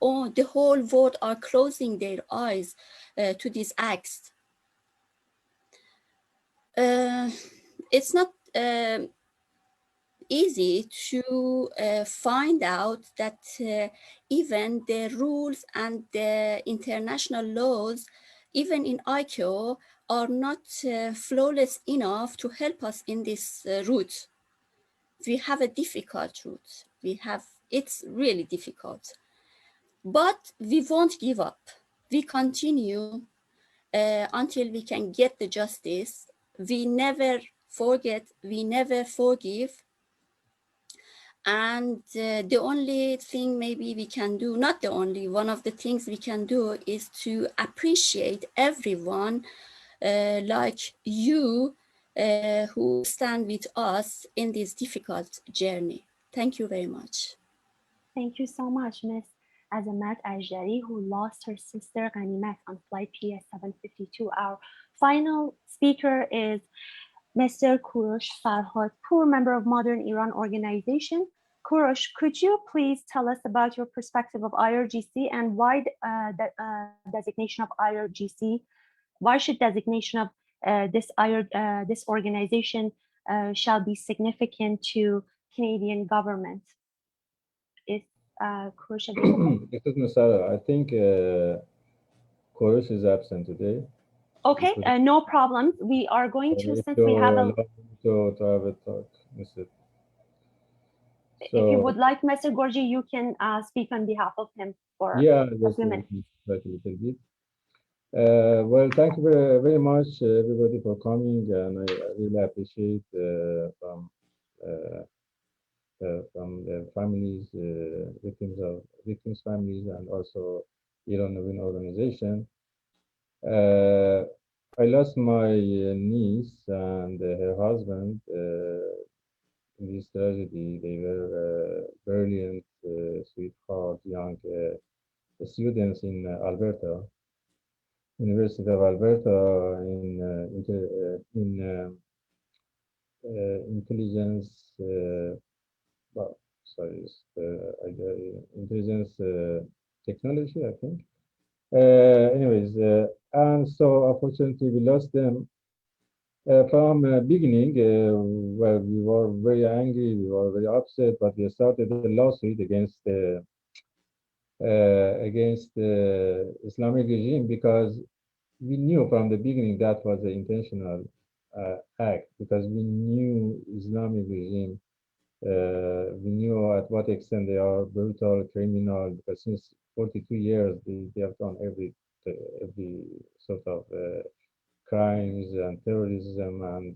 whole world are closing their eyes to these acts. It's not easy to find out that even the rules and the international laws, even in ICAO, are not flawless enough to help us in this route. We have a difficult route. It's really difficult. But we won't give up. We continue until we can get the justice. We never forget, we never forgive. And the only thing maybe we can do, not the only, one of the things we can do is to appreciate everyone like you who stand with us in this difficult journey. Thank you very much. Thank you so much, Miss Azmata Azhdary, who lost her sister Ghanimat on flight PS752. Our final speaker is Mr. Kurosh Farhodpour, member of Modern Iran Organization. Kurosh, could you please tell us about your perspective of IRGC and why the designation of IRGC? Why should designation of this organization shall be significant to Canadian government? Is Kurosh available? Excuse me, Sara. I think Kurosh is absent today. Okay, no problems. We are going to, since we have a... to have a talk, Mr. If you would like, Mr. Gorji, you can speak on behalf of him for a few minutes. Like a little bit. Well, thank you very, very much, everybody, for coming, and I really appreciate from the families, victims' families, and also Iran Novin organization. I lost my niece and her husband in this tragedy. They were brilliant, sweetheart, young students in Alberta, University of Alberta, in intelligence. Well, sorry, intelligence technology, I think. Anyways, and so unfortunately we lost them. From beginning, well, we were very angry, we were very upset, but we started a lawsuit against the Islamic regime because we knew from the beginning that was an intentional act, because we knew Islamic regime. We knew at what extent they are brutal, criminal, because since 42 years they have done every sort of crimes and terrorism and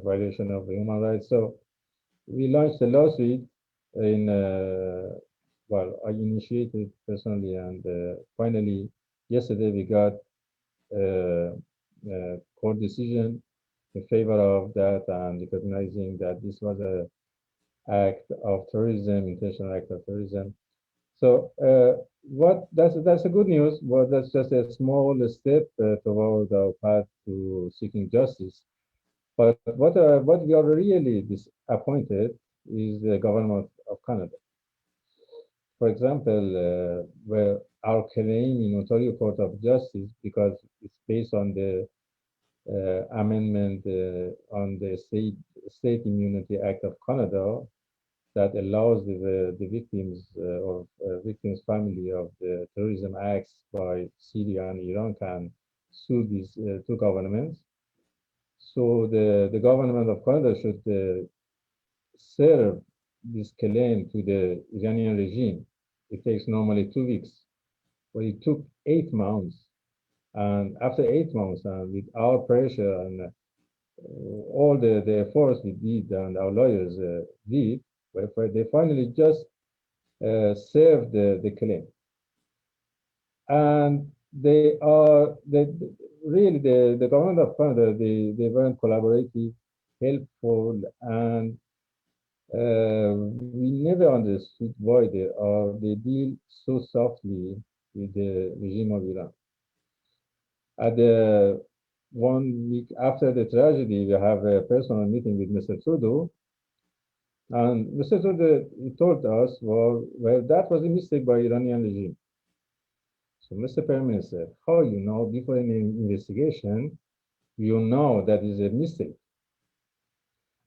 violation of human rights. So we launched a lawsuit in, well, I initiated personally, and finally yesterday we got a court decision in favor of that and recognizing that this was an act of terrorism, intentional act of terrorism. So that's a good news, but that's just a small step toward our path to seeking justice. But what we are really disappointed is the government of Canada. For example, where our claim in Ontario Court of Justice, because it's based on the amendment on the State Immunity Act of Canada, that allows the victims or victims' family of the terrorism acts by Syria and Iran can sue these two governments. So the government of Canada should serve this claim to the Iranian regime. It takes normally 2 weeks, but it took 8 months. And after 8 months, and with our pressure and all the efforts we did and our lawyers did, they finally just served the claim. And really the government of Canada, they weren't collaborative, helpful, and we never understood why they deal so softly with the regime of Iran. At the 1 week after the tragedy, we have a personal meeting with Mr. Trudeau. And Mr. Trudeau told us, well, that was a mistake by Iranian regime. So Mr. Prime Minister, how you know before any investigation, you know that is a mistake?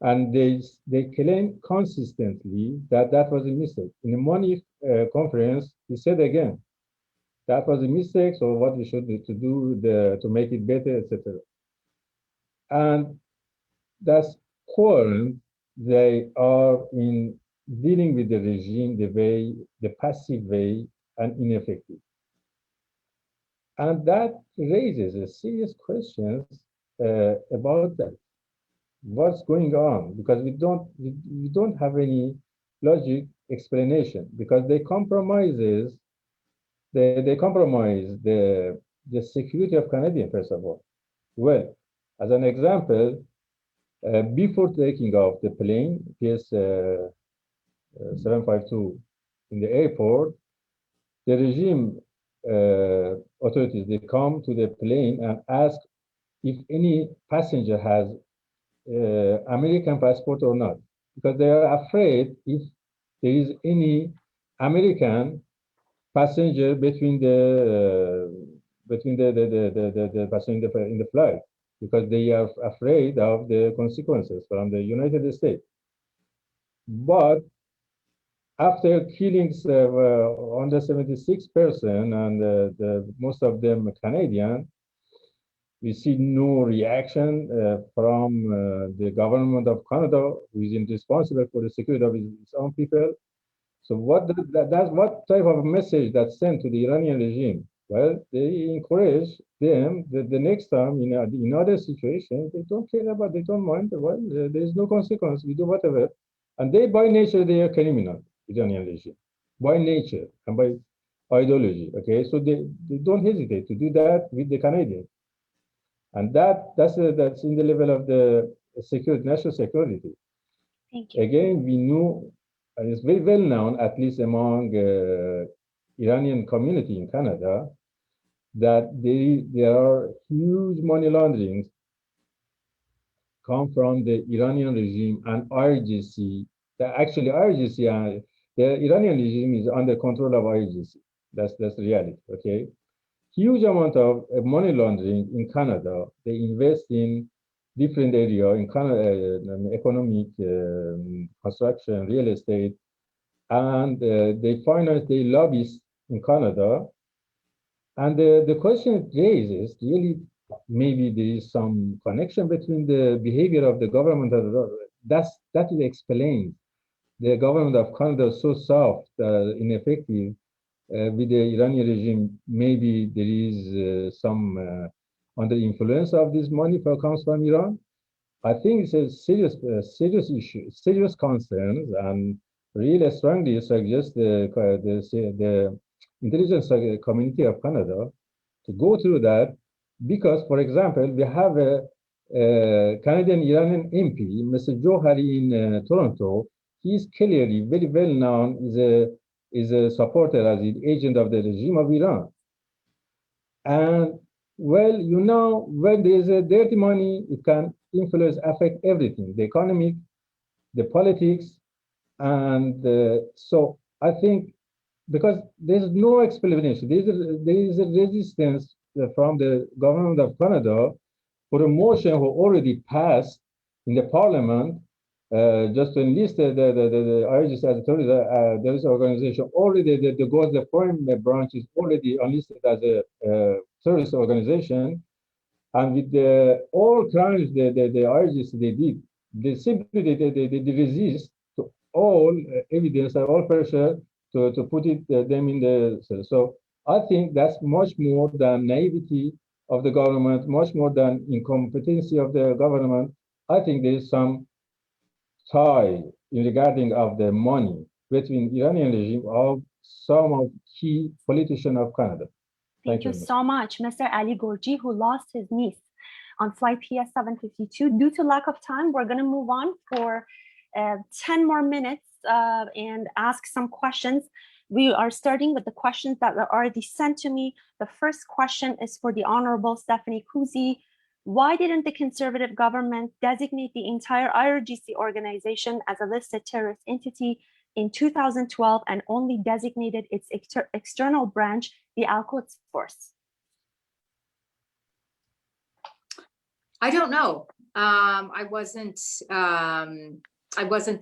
And they claim consistently that that was a mistake. In the money conference, he said again, that was a mistake, so what we should do to make it better, etc. And that's current. They are in dealing with the regime the passive way, and ineffective. And that raises a serious questions about that. what's going on, because we don't have any logic explanation, because they compromise the security of Canadian, first of all. Well, as an example, before taking off the plane, PS752 in the airport, the regime authorities, they come to the plane and ask if any passenger has American passport or not, because they are afraid if there is any American passenger between the passenger in the flight, because they are afraid of the consequences from the United States. But after killings of under 76 person, and most of them Canadian, we see no reaction from the government of Canada, who is responsible for the security of its own people. So what type of message that's sent to the Iranian regime? Well, they encourage them that the next time in other situations, they don't care about, they don't mind. Well, there is no consequence. We do whatever, and they by nature they are criminal, Iranian regime, by nature and by ideology. Okay, so they don't hesitate to do that with the Canadians. And that's in the level of the national security. Thank you. Again, we know, and it's very well known, at least among Iranian community in Canada, that there are huge money launderings come from the Iranian regime and IRGC. Actually, IRGC, the Iranian regime is under control of IRGC. That's the reality. Okay. Huge amount of money laundering in Canada. They invest in different area in Canada, economic, construction, real estate, and they finance the lobbyists in Canada. And the question it raises, really, maybe there is some connection between the behavior of the government. That explains the government of Canada so soft, ineffective. With the Iranian regime, maybe there is some under influence of this money that comes from Iran. I think it's a serious issue, serious concerns, and really strongly suggest the intelligence community of Canada to go through that, because, for example, we have a Canadian-Iranian MP, Mr. Johari in Toronto. He is clearly very well known, is a supporter as an agent of the regime of Iran. And well, when there is a dirty money, it can influence, affect everything, the economic, the politics. And so I think, because there's no explanation, there is a resistance from the government of Canada for a motion who already passed in the parliament, just to enlist the IRGC as a terrorist organization. Already the foreign branch is already enlisted as a terrorist organization, and with all crimes the IRGC they did, they simply they resist to all evidence and all pressure to put them in the cell. So I think that's much more than naivety of the government, much more than incompetency of the government. I think there is some tie in regarding of the money between Iranian regime of some of key politicians of Canada. Thank you so much, Mr. Ali Gorji, who lost his niece on flight PS752. Due to lack of time, we're going to move on for 10 more minutes and ask some questions. We are starting with the questions that were already sent to me. The first question is for the Honorable Stephanie Kusie. Why didn't the conservative government designate the entire IRGC organization as a listed terrorist entity in 2012 and only designated its external branch, the Al-Quds Force? I don't know. I wasn't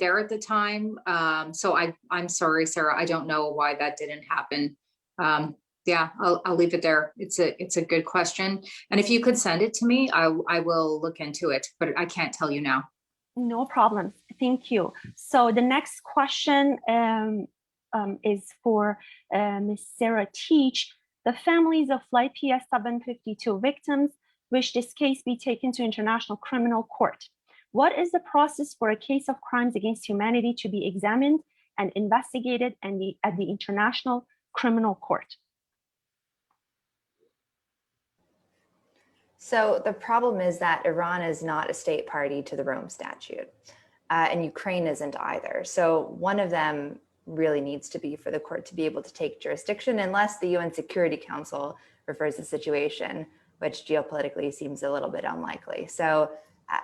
there at the time. So I'm sorry, Sarah. I don't know why that didn't happen. Yeah, I'll leave it there. It's a good question. And if you could send it to me, I will look into it, but I can't tell you now. No problem. Thank you. So the next question is for Ms. Sara Teach. The families of Flight PS752 victims wish this case be taken to International Criminal Court. What is the process for a case of crimes against humanity to be examined and investigated at the International Criminal Court? So the problem is that Iran is not a state party to the Rome Statute, and Ukraine isn't either. So one of them really needs to be for the court to be able to take jurisdiction, unless the UN Security Council refers the situation, which geopolitically seems a little bit unlikely. So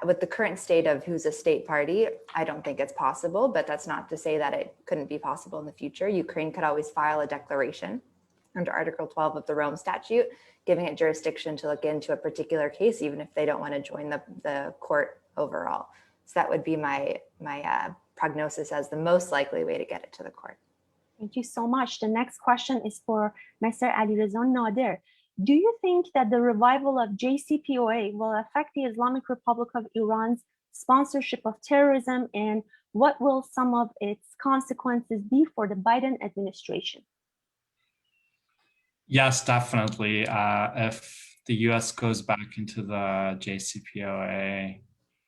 with the current state of who's a state party, I don't think it's possible, but that's not to say that it couldn't be possible in the future. Ukraine could always file a declaration under Article 12 of the Rome Statute, giving it jurisdiction to look into a particular case, even if they don't want to join the court overall. So that would be my prognosis as the most likely way to get it to the court. Thank you so much. The next question is for Mr. Alireza Nader. Do you think that the revival of JCPOA will affect the Islamic Republic of Iran's sponsorship of terrorism, and what will some of its consequences be for the Biden administration? Yes, definitely. If the US goes back into the JCPOA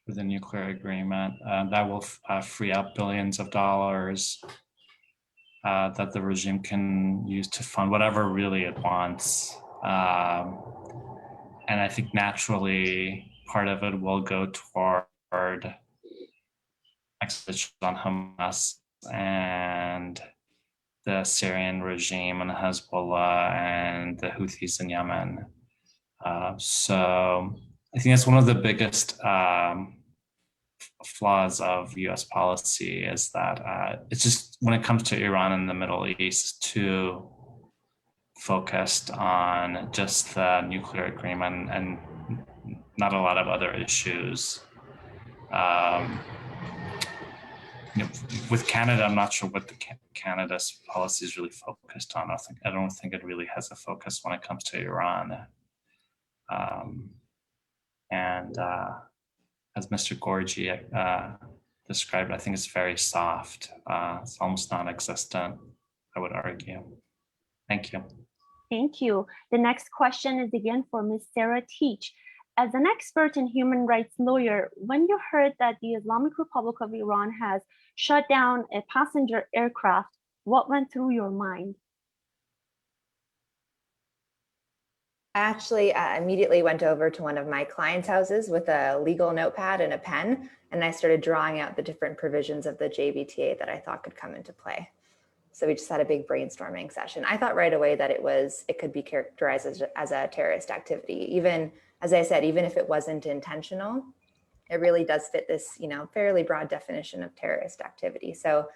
with a nuclear agreement, that will free up billions of dollars that the regime can use to fund whatever really it wants. And I think naturally part of it will go toward expeditions on Hamas and the Syrian regime and Hezbollah and the Houthis in Yemen. So I think that's one of the biggest flaws of US policy, is that it's just, when it comes to Iran and the Middle East, too focused on just the nuclear agreement and not a lot of other issues. With Canada, I'm not sure what Canada's policy is really focused on. I don't think it really has a focus when it comes to Iran. As Mr. Gorji described, I think it's very soft. It's almost non-existent, I would argue. Thank you. Thank you. The next question is again for Ms. Sara Teach. As an expert and human rights lawyer, when you heard that the Islamic Republic of Iran has shut down a passenger aircraft, what went through your mind? I actually immediately went over to one of my clients' houses with a legal notepad and a pen, and I started drawing out the different provisions of the JVTA that I thought could come into play. So we just had a big brainstorming session. I thought right away that it could be characterized as a terrorist activity. Even, as I said, even if it wasn't intentional, it really does fit this, fairly broad definition of terrorist activity. So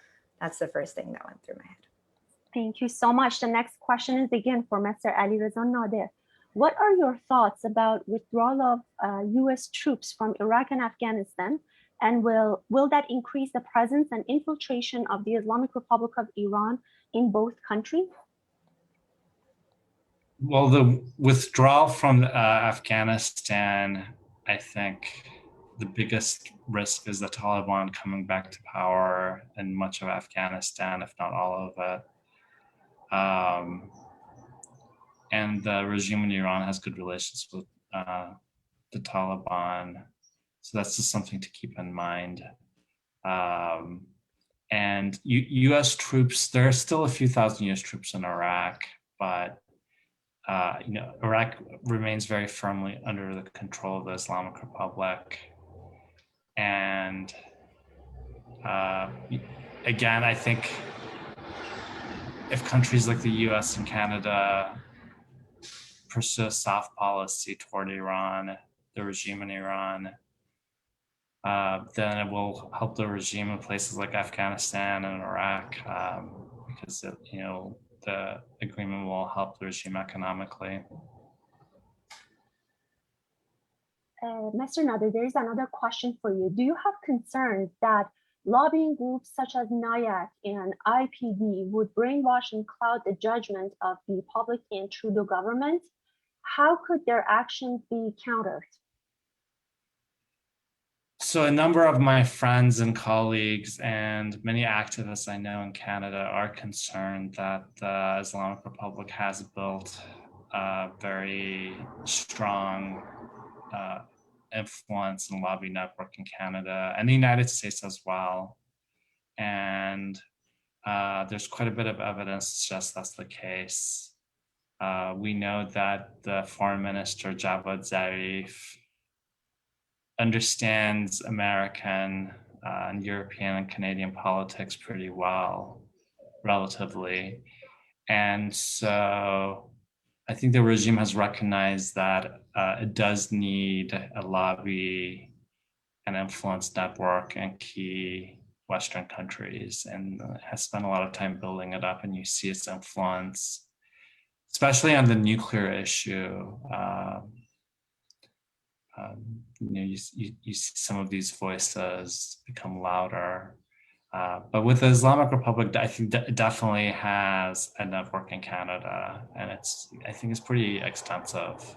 that's the first thing that went through my head. Thank you so much. The next question is again for Mr. Alireza Nader. What are your thoughts about withdrawal of US troops from Iraq and Afghanistan? And will that increase the presence and infiltration of the Islamic Republic of Iran in both countries? Well, the withdrawal from Afghanistan, I think the biggest risk is the Taliban coming back to power in much of Afghanistan, if not all of it. And the regime in Iran has good relations with the Taliban. So that's just something to keep in mind. And US troops, there are still a few thousand US troops in Iraq, but Iraq remains very firmly under the control of the Islamic Republic. And again, I think if countries like the US and Canada pursue a soft policy toward Iran, the regime in Iran, then it will help the regime in places like Afghanistan and Iraq, because the agreement will help the regime economically. Mr. Nader, there is another question for you. Do you have concerns that lobbying groups such as NIAC and IPD would brainwash and cloud the judgment of the public and Trudeau government? How could their actions be countered? So a number of my friends and colleagues and many activists I know in Canada are concerned that the Islamic Republic has built a very strong influence and lobby network in Canada and the United States as well. And there's quite a bit of evidence to suggest that's the case. We know that the Foreign Minister Javad Zarif understands American and European and Canadian politics pretty well, relatively. And so I think the regime has recognized that it does need a lobby and influence network in key Western countries, and has spent a lot of time building it up, and you see its influence, especially on the nuclear issue. You see some of these voices become louder. But with the Islamic Republic, I think it definitely has a network in Canada, and I think it's pretty extensive.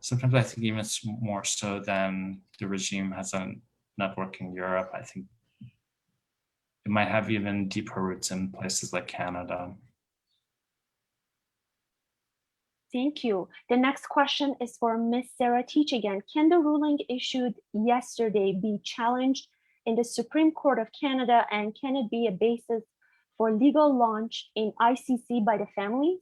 Sometimes I think even more so than the regime has a network in Europe. I think it might have even deeper roots in places like Canada. Thank you. The next question is for Ms. Sara Teach again. Can the ruling issued yesterday be challenged in the Supreme Court of Canada, and can it be a basis for legal launch in ICC by the families?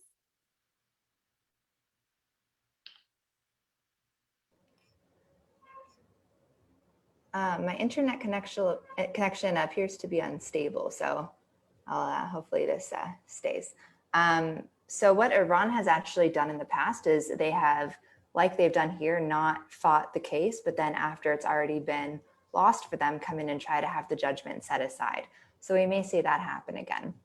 My internet connection appears to be unstable, so hopefully this stays. So what Iran has actually done in the past is they have, like they've done here, not fought the case, but then after it's already been lost for them, come in and try to have the judgment set aside. So we may see that happen again.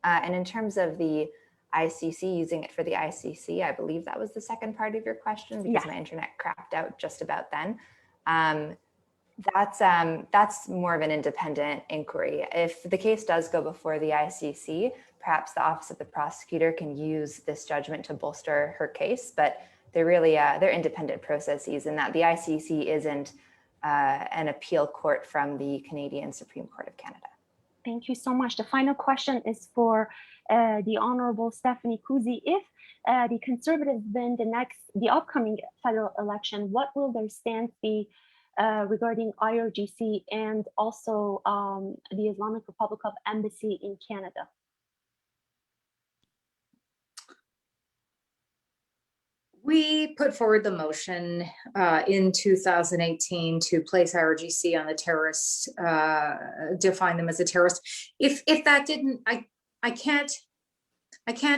And in terms of the ICC, using it for the ICC, I believe that was the second part of your question, because my internet crapped out just about then. That's more of an independent inquiry. If the case does go before the ICC, perhaps the Office of the Prosecutor can use this judgment to bolster her case, but they're really they're independent processes, in that the ICC isn't an appeal court from the Canadian Supreme Court of Canada. Thank you so much. The final question is for the Honorable Stephanie Kusie. If the Conservatives win the upcoming federal election, what will their stance be regarding IRGC and also the Islamic Republic of Embassy in Canada? We put forward the motion in 2018 to place IRGC on the terrorist, define them as a terrorist. If that didn't, I can't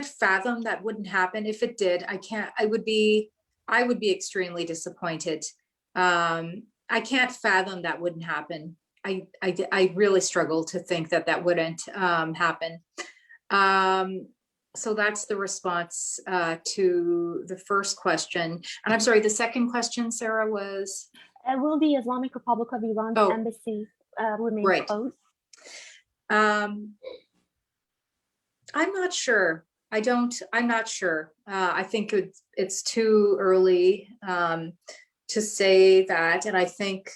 fathom that wouldn't happen. If it did, I would be extremely disappointed. I can't fathom that wouldn't happen. I really struggle to think that wouldn't happen. So that's the response to the first question. And I'm sorry, the second question, Sarah, was? Will the Islamic Republic of Iran's embassy remain closed? I'm not sure. I'm not sure. I think it's too early to say that. And I think,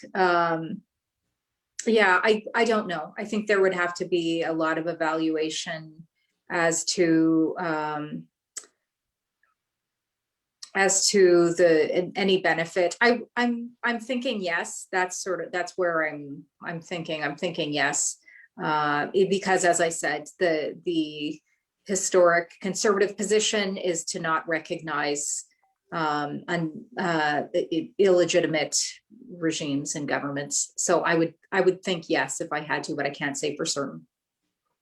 yeah, I don't know. I think there would have to be a lot of evaluation as to any benefit. I'm thinking yes. That's where I'm thinking yes, because as I said, the historic conservative position is to not recognize illegitimate regimes and governments. So I would think yes if I had to, but I can't say for certain.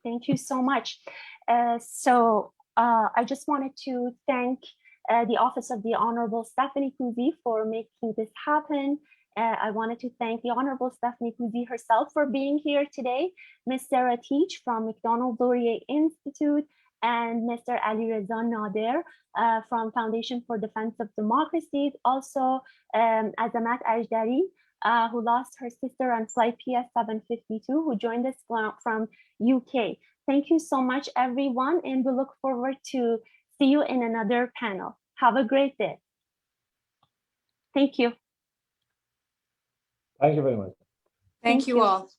Thank you so much. I just wanted to thank the Office of the Honorable Stephanie Kusie for making this happen. I wanted to thank the Honorable Stephanie Kusie herself for being here today, Ms. Sara Teach from Macdonald-Laurier Institute, and Mr. Alireza Nader from Foundation for Defense of Democracy. Also, Azmata Azhdary, who lost her sister on Flight PS752, who joined us from UK. Thank you so much, everyone, and we look forward to see you in another panel. Have a great day. Thank you. Thank you very much. Thank you all.